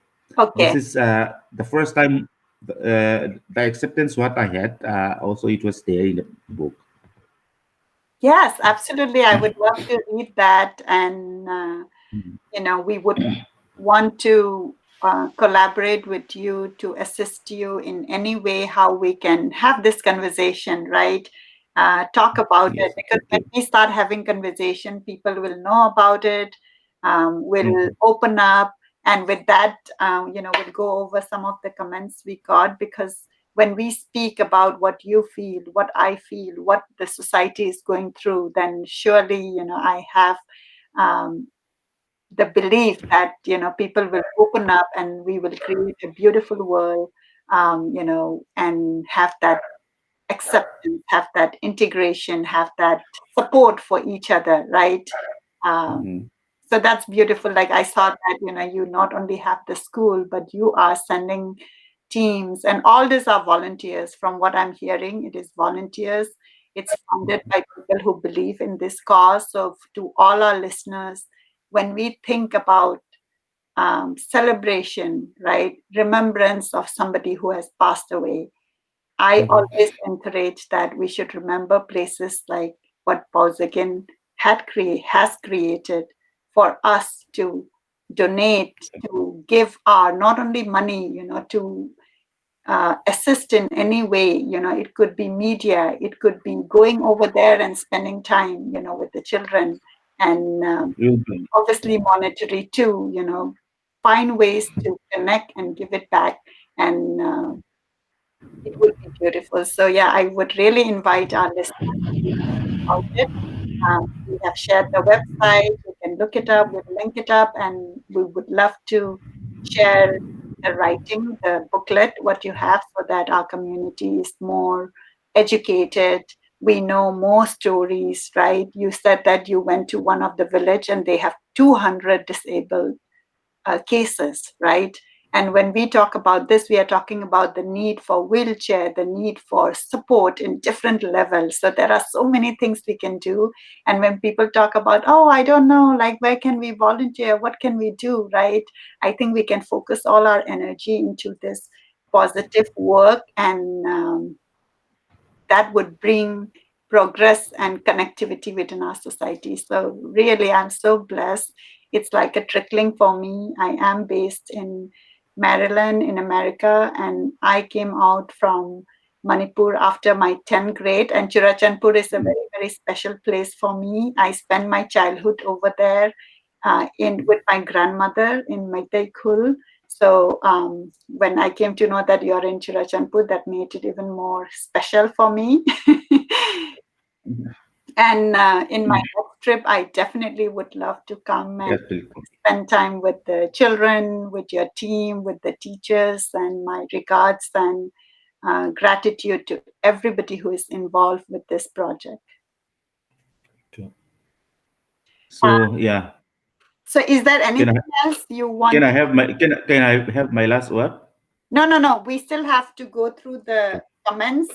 This okay. is the first time the acceptance what I had. Also, it was there in the book. Yes, absolutely. I would love to read that, and we would want to collaborate with you to assist you in any way how we can have this conversation, right? Talk about it, Yes, because thank when you. we start having conversation, people will know about it, will Mhm. open up, and with that, we'll go over some of the comments we got, because when we speak about what you feel, what I feel, what the society is going through, then surely, I have um, the belief that people will open up and we will create a beautiful world, and have that acceptance, have that integration, have that support for each other, right? Um, Mhm. so that's beautiful. Like I saw that, you not only have the school, but you are sending teams, and all these are volunteers. From what I'm hearing, it is volunteers. It's funded by people who believe in this cause. So to all our listeners, when we think about celebration, right, remembrance of somebody who has passed away, I Mhm. always encourage that we should remember places like what Pauzagin has created for us to donate, to give our not only money, to assist in any way. It could be media, it could be going over there and spending time, with the children, and Absolutely. obviously monetary too. Find ways to connect and give it back, and it would be beautiful. So yeah, I would really invite our listeners to think about it. We have shared the website. You can look it up. We'll link it up, and we would love to share the writing, the booklet, what you have, so that our community is more educated. We know more stories, right? You said that you went to one of the village and they have 200 disabled cases, right? And when we talk about this, we are talking about the need for wheelchair, the need for support in different levels. So there are so many things we can do. And when people talk about, oh, I don't know, like where can we volunteer? What can we do, right? I think we can focus all our energy into this positive work, and that would bring progress and connectivity within our society. So really, I'm so blessed. It's like a trickling for me. I am based in Maryland in America, and I came out from Manipur after my 10th grade, and Churachandpur is a very, very special place for me. I spent my childhood over there in with my grandmother in Maitai Khul. So when I came to know that you're in Churachandpur, that made it even more special for me. And in my next trip, I definitely would love to come and Yes, please. spend time with the children, with your team, with the teachers, and my regards and gratitude to everybody who is involved with this project. Sure. Uh, So yeah, so, is there can I anything else you can want? I have my can I have my last word? No, no, no. We still have to go through the comments.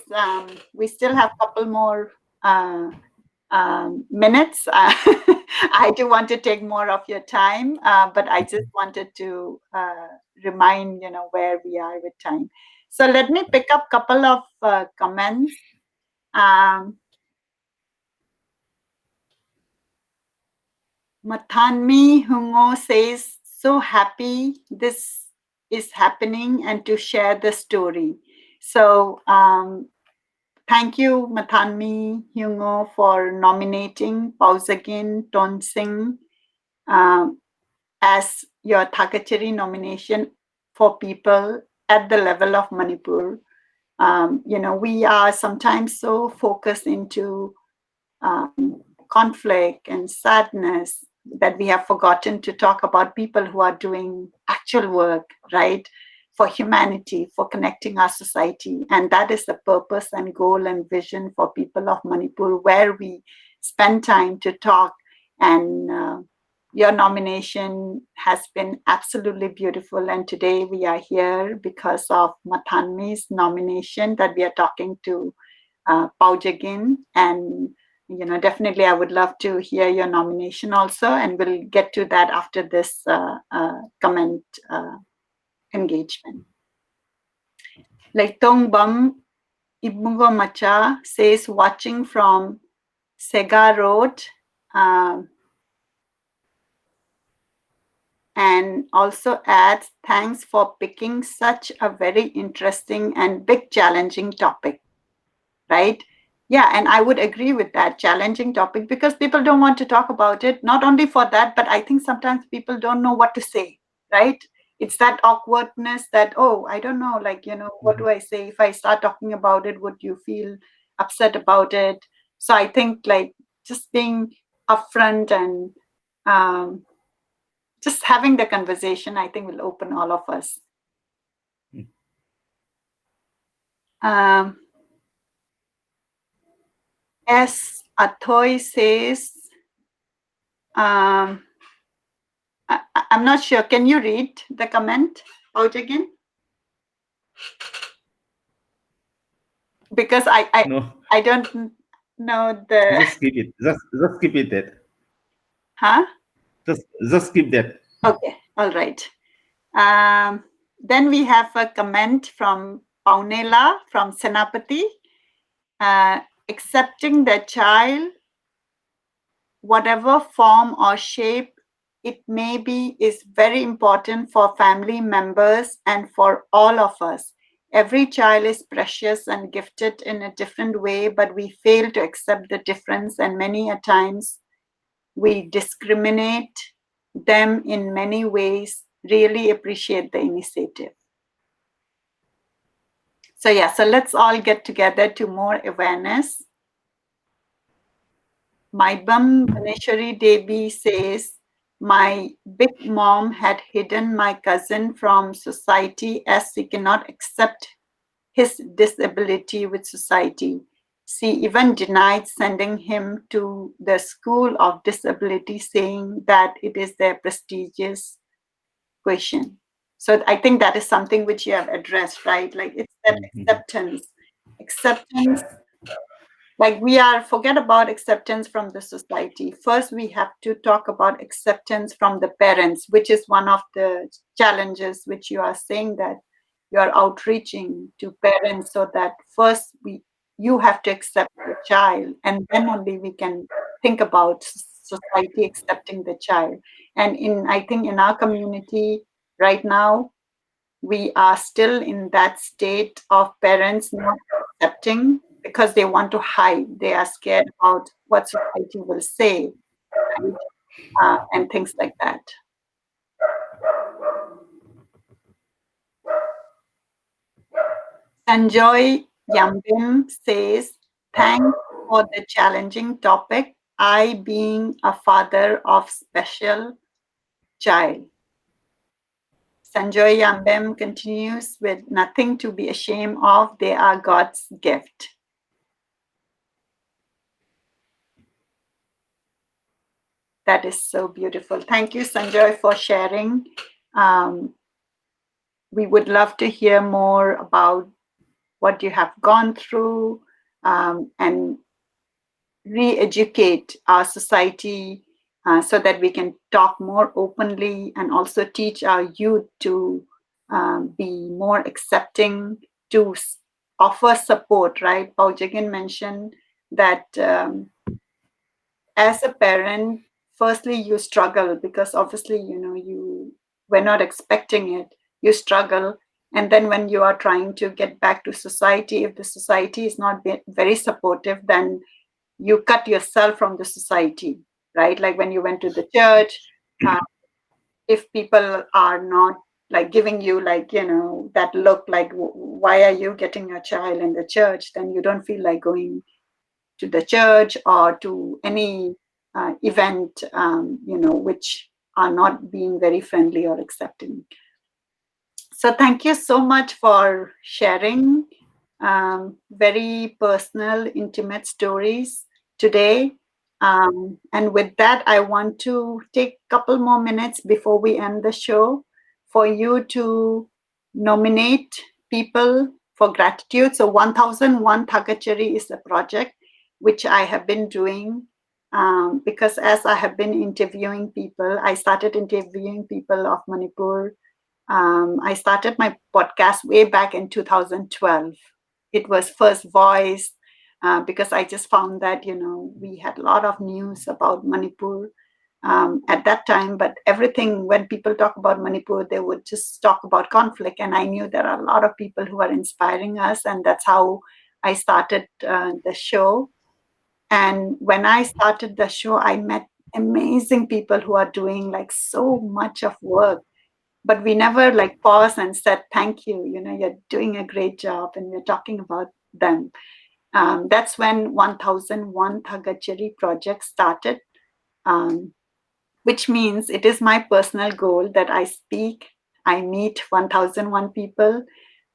We still have a couple more uh, minutes. I do want to take more of your time, but I just wanted to remind where we are with time. So let me pick up a couple of comments. Um, Mathanmi Hungo says, "So happy this is happening and to share the story." So thank you, Mathanmi Hungo, for nominating Pauzagin Tonsing um, as your Thakachari nomination for people at the level of Manipur. We are sometimes so focused into conflict and sadness that we have forgotten to talk about people who are doing actual work, right? For humanity, for connecting our society. And that is the purpose and goal and vision for people of Manipur, where we spend time to talk. And your nomination has been absolutely beautiful. And today we are here because of Mathanmi's nomination that we are talking to Paujagin. And definitely I would love to hear your nomination also, and we'll get to that after this comment engagement. Like Tong Bam Ibungo Macha says, watching from Sega Road, um, and also adds, thanks for picking such a very interesting and big challenging topic, right? Yeah, and I would agree with that challenging topic because people don't want to talk about it. Not only for that, but I think sometimes people don't know what to say, right? It's that awkwardness that, oh, I don't know, like, what do I say? If I start talking about it, would you feel upset about it? So I think like just being upfront and um, just having the conversation, I think will open all of us. Um, S. Athoy says, um, I'm not sure. Can you read the comment, Pauzagin? Because No, I don't know the, just skip it. Just skip it. That huh? just skip that. Okay, all right. Um, then we have a comment from Paunela from Senapati. Accepting the child, whatever form or shape it may be, is very important for family members and for all of us. Every child is precious and gifted in a different way, but we fail to accept the difference, and many a times we discriminate them in many ways. Really appreciate the initiative. So yeah, so let's all get together to more awareness. My bum Vaneshwari Devi says, my big mom had hidden my cousin from society as she cannot accept his disability with society. She even denied sending him to the school of disability, saying that it is their prestigious question. So I think that is something which you have addressed, right? Like it's that Mhm. acceptance. Acceptance, like we are forget about acceptance from the society. First we have to talk about acceptance from the parents, which is one of the challenges which you are saying, that you are outreaching to parents, so that first you have to accept the child, and then only we can think about society accepting the child. And in, I think in our community right now, we are still in that state of parents not accepting because they want to hide. They are scared about what society will say, right? And things like that. Sanjoy Yambin says, thanks for the challenging topic. I, being a father of special child. Sanjoy Yambem continues with, nothing to be ashamed of. They are God's gift. That is so beautiful. Thank you, Sanjoy, for sharing. Um, we would love to hear more about what you have gone through, and re-educate our society, so that we can talk more openly and also teach our youth to be more accepting, to offer support, right? Pauzagin mentioned that as a parent, firstly you struggle because obviously you were not expecting it. You struggle, and then when you are trying to get back to society, if the society is not very supportive, then you cut yourself from the society, right? Like when you went to the church, uh, if people are not like giving you, like that look, like why are you getting your child in the church, then you don't feel like going to the church or to any event, which are not being very friendly or accepting. So thank you so much for sharing very personal, intimate stories today. And with that, I want to take a couple more minutes before we end the show for you to nominate people for gratitude. So 1001 Thagachari is a project which I have been doing, because as I have been interviewing people, I started interviewing people of Manipur. I started my podcast way back in 2012. It was first voice, because I just found that we had a lot of news about Manipur at that time, but everything, when people talk about Manipur, they would just talk about conflict, and I knew there are a lot of people who are inspiring us, and that's how I started the show. And when I started the show, I met amazing people who are doing like so much of work, but we never like paused and said thank you, you're doing a great job, and we're talking about them. That's when 1001 Thagachari project started, um, which means it is my personal goal that I speak, I meet 1001 people,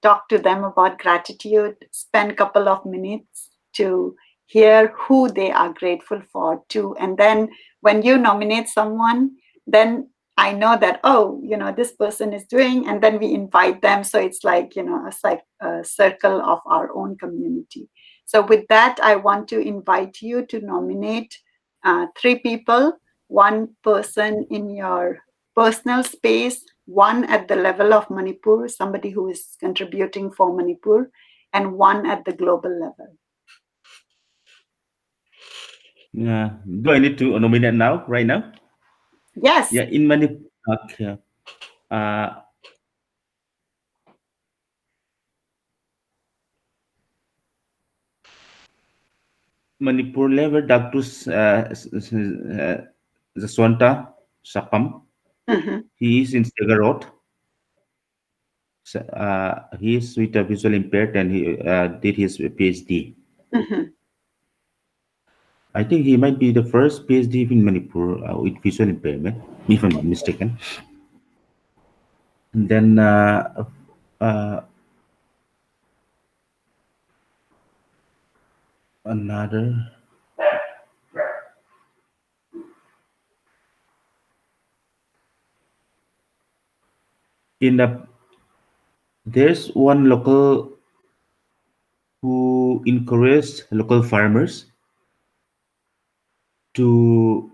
talk to them about gratitude, spend a couple of minutes to hear who they are grateful for too. And then when you nominate someone, then I know that, oh, this person is doing, and then we invite them. So it's like, a circle of our own community. So with that, I want to invite you to nominate three people, one person in your personal space, one at the level of Manipur, somebody who is contributing for Manipur, and one at the global level. Do I need to nominate now, right now? Yes. Yeah, in Manipur. Okay. Uh, Manipur level Dr. Zaswanta Sapam. Mm-hmm. He is in Segarot. He is with a visual impaired and he did his PhD. Mm-hmm. I think he might be the first PhD in Manipur with visual impairment, if I'm not mistaken. And then uh, another in a there's one local who encouraged local farmers to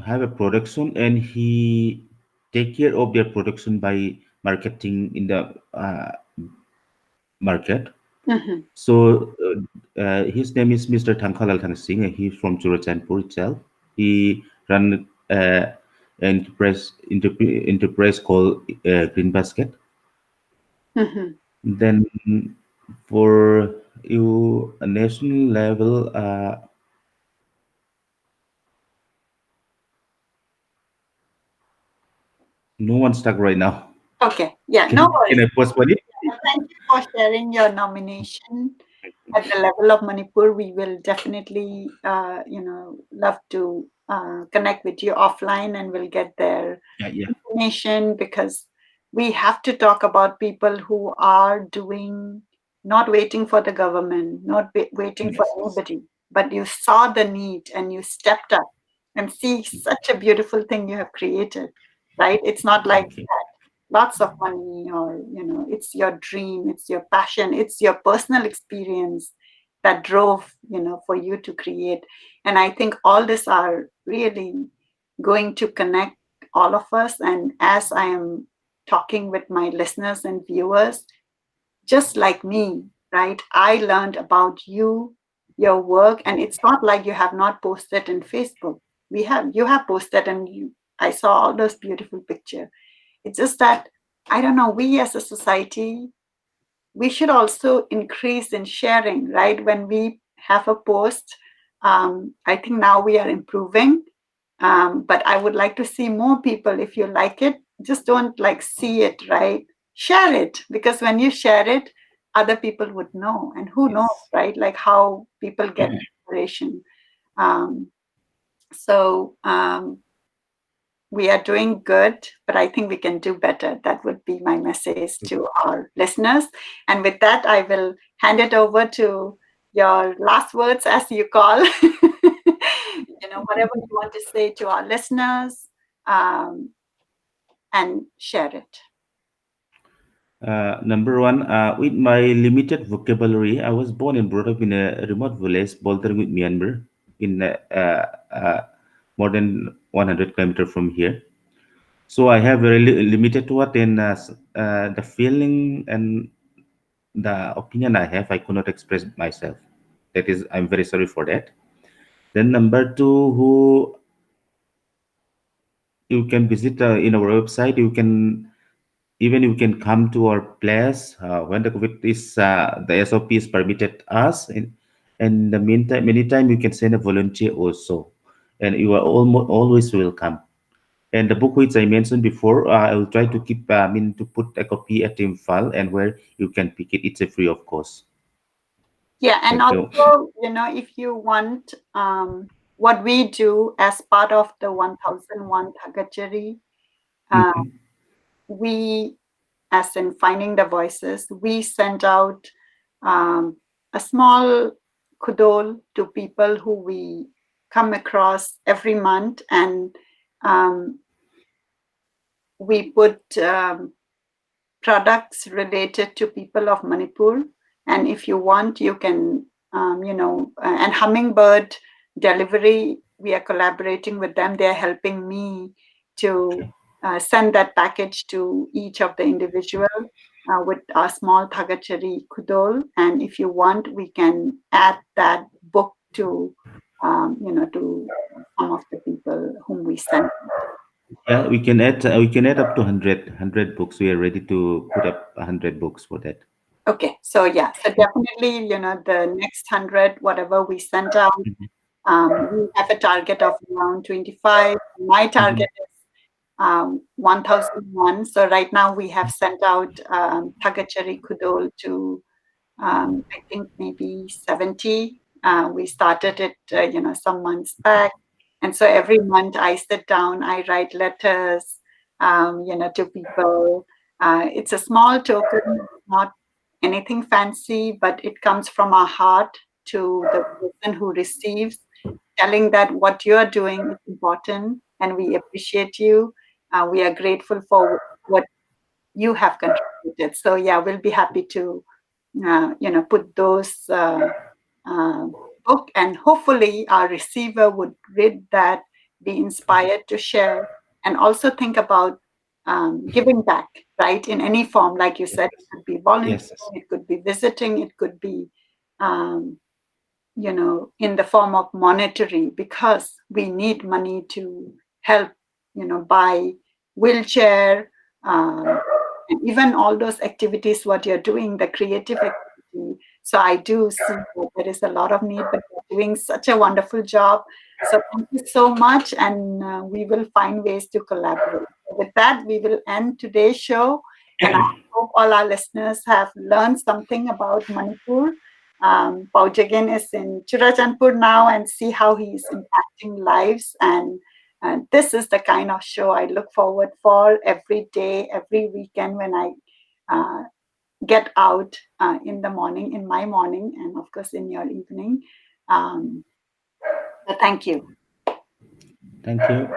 have a production, and he take care of their production by marketing in the market. Mm-hmm. So his name is Mr. Thankhalal Thang Singh. He's from Churachandpur itself. He run enterprise called Green Basket. Mm-hmm. Then for you a national level, no one stuck right now. Okay. Yeah, no Can worries. I postpone it? Thank you for sharing your nomination at the level of Manipur. We will definitely, love to connect with you offline, and we'll get their Yeah, yeah. information, because we have to talk about people who are doing, not waiting for the government, not waiting for Yes, yes. anybody, but you saw the need and you stepped up and see such a beautiful thing you have created, right? It's not like Thank you. lots of money, or it's your dream, it's your passion, it's your personal experience that drove, for you to create. And I think all this are really going to connect all of us. And as I am talking with my listeners and viewers, just like me, right? I learned about you, your work, and it's not like you have not posted in Facebook. You have posted, and I saw all those beautiful pictures. It's just that, I don't know, we as a society, we should also increase in sharing, right? When we have a post, I think now we are improving. But I would like to see more people. If you like it, just don't like see it, right? Share it, because when you share it, other people would know. And who knows, Yes. right? Like how people get inspiration. Um, so we are doing good, but I think we can do better. That would be my message to our listeners. And with that, I will hand it over to your last words, as you call. Whatever you want to say to our listeners, um, and share it. Number one, with my limited vocabulary, I was born and brought up in a remote village bordering with Myanmar, in uh, more than 100 kilometers from here. So I have very limited word, and the feeling and the opinion I have, I could not express myself. That is, I'm very sorry for that. Then number two, who you can visit in our website, you can even you can come to our place when the COVID is the SOP is permitted us. In the meantime, many time you can send a volunteer also, and you are almost always welcome. And the book which I mentioned before, I will try to keep, to put a copy at Imphal, and where you can pick it. It's a free of course. Yeah, and Thank you. also, if you want, what we do as part of the 1001 Thagachari, uh, Mhm. we, as in finding the voices, we sent out um, a small kudol to people who we come across every month, and um, we put products related to people of Manipur. And if you want, you can, and Hummingbird Delivery, we are collaborating with them. They're helping me to send that package to each of the individual with our small Thagachari Kudol. And if you want, we can add that book to some of the people whom we send. Yeah, we can add up to 100 books. We are ready to put up 100 books for that. Okay, so yeah, so definitely, the next 100, whatever we sent out, Mhm, we have a target of around 25. My mhm. target is 1001. So right now we have sent out Thagachari Kudol to I think maybe 70. We started it, some months back. And so every month I sit down, I write letters, to people. It's a small token, not anything fancy, but it comes from our heart to the person who receives, telling that what you're doing is important and we appreciate you. We are grateful for what you have contributed. So yeah, we'll be happy to put those uh, book, and hopefully our receiver would read that, be inspired to share, and also think about giving back, right? In any form, like you said, it could be Yes, volunteering, yes. it could be visiting, it could be um, in the form of monetary, because we need money to help, buy wheelchair, um, and even all those activities, what you're doing, the creative activity. So I do see that there is a lot of need, but you're doing such a wonderful job. So thank you so much, and we will find ways to collaborate. With that, we will end today's show, and I hope all our listeners have learned something about Manipur. Pauzagin is in Churachandpur now, and see how he's impacting lives. And this is the kind of show I look forward for every day, every weekend when I uh, get out in the morning, in my morning, and of course in your evening. Um, so thank you. Thank you.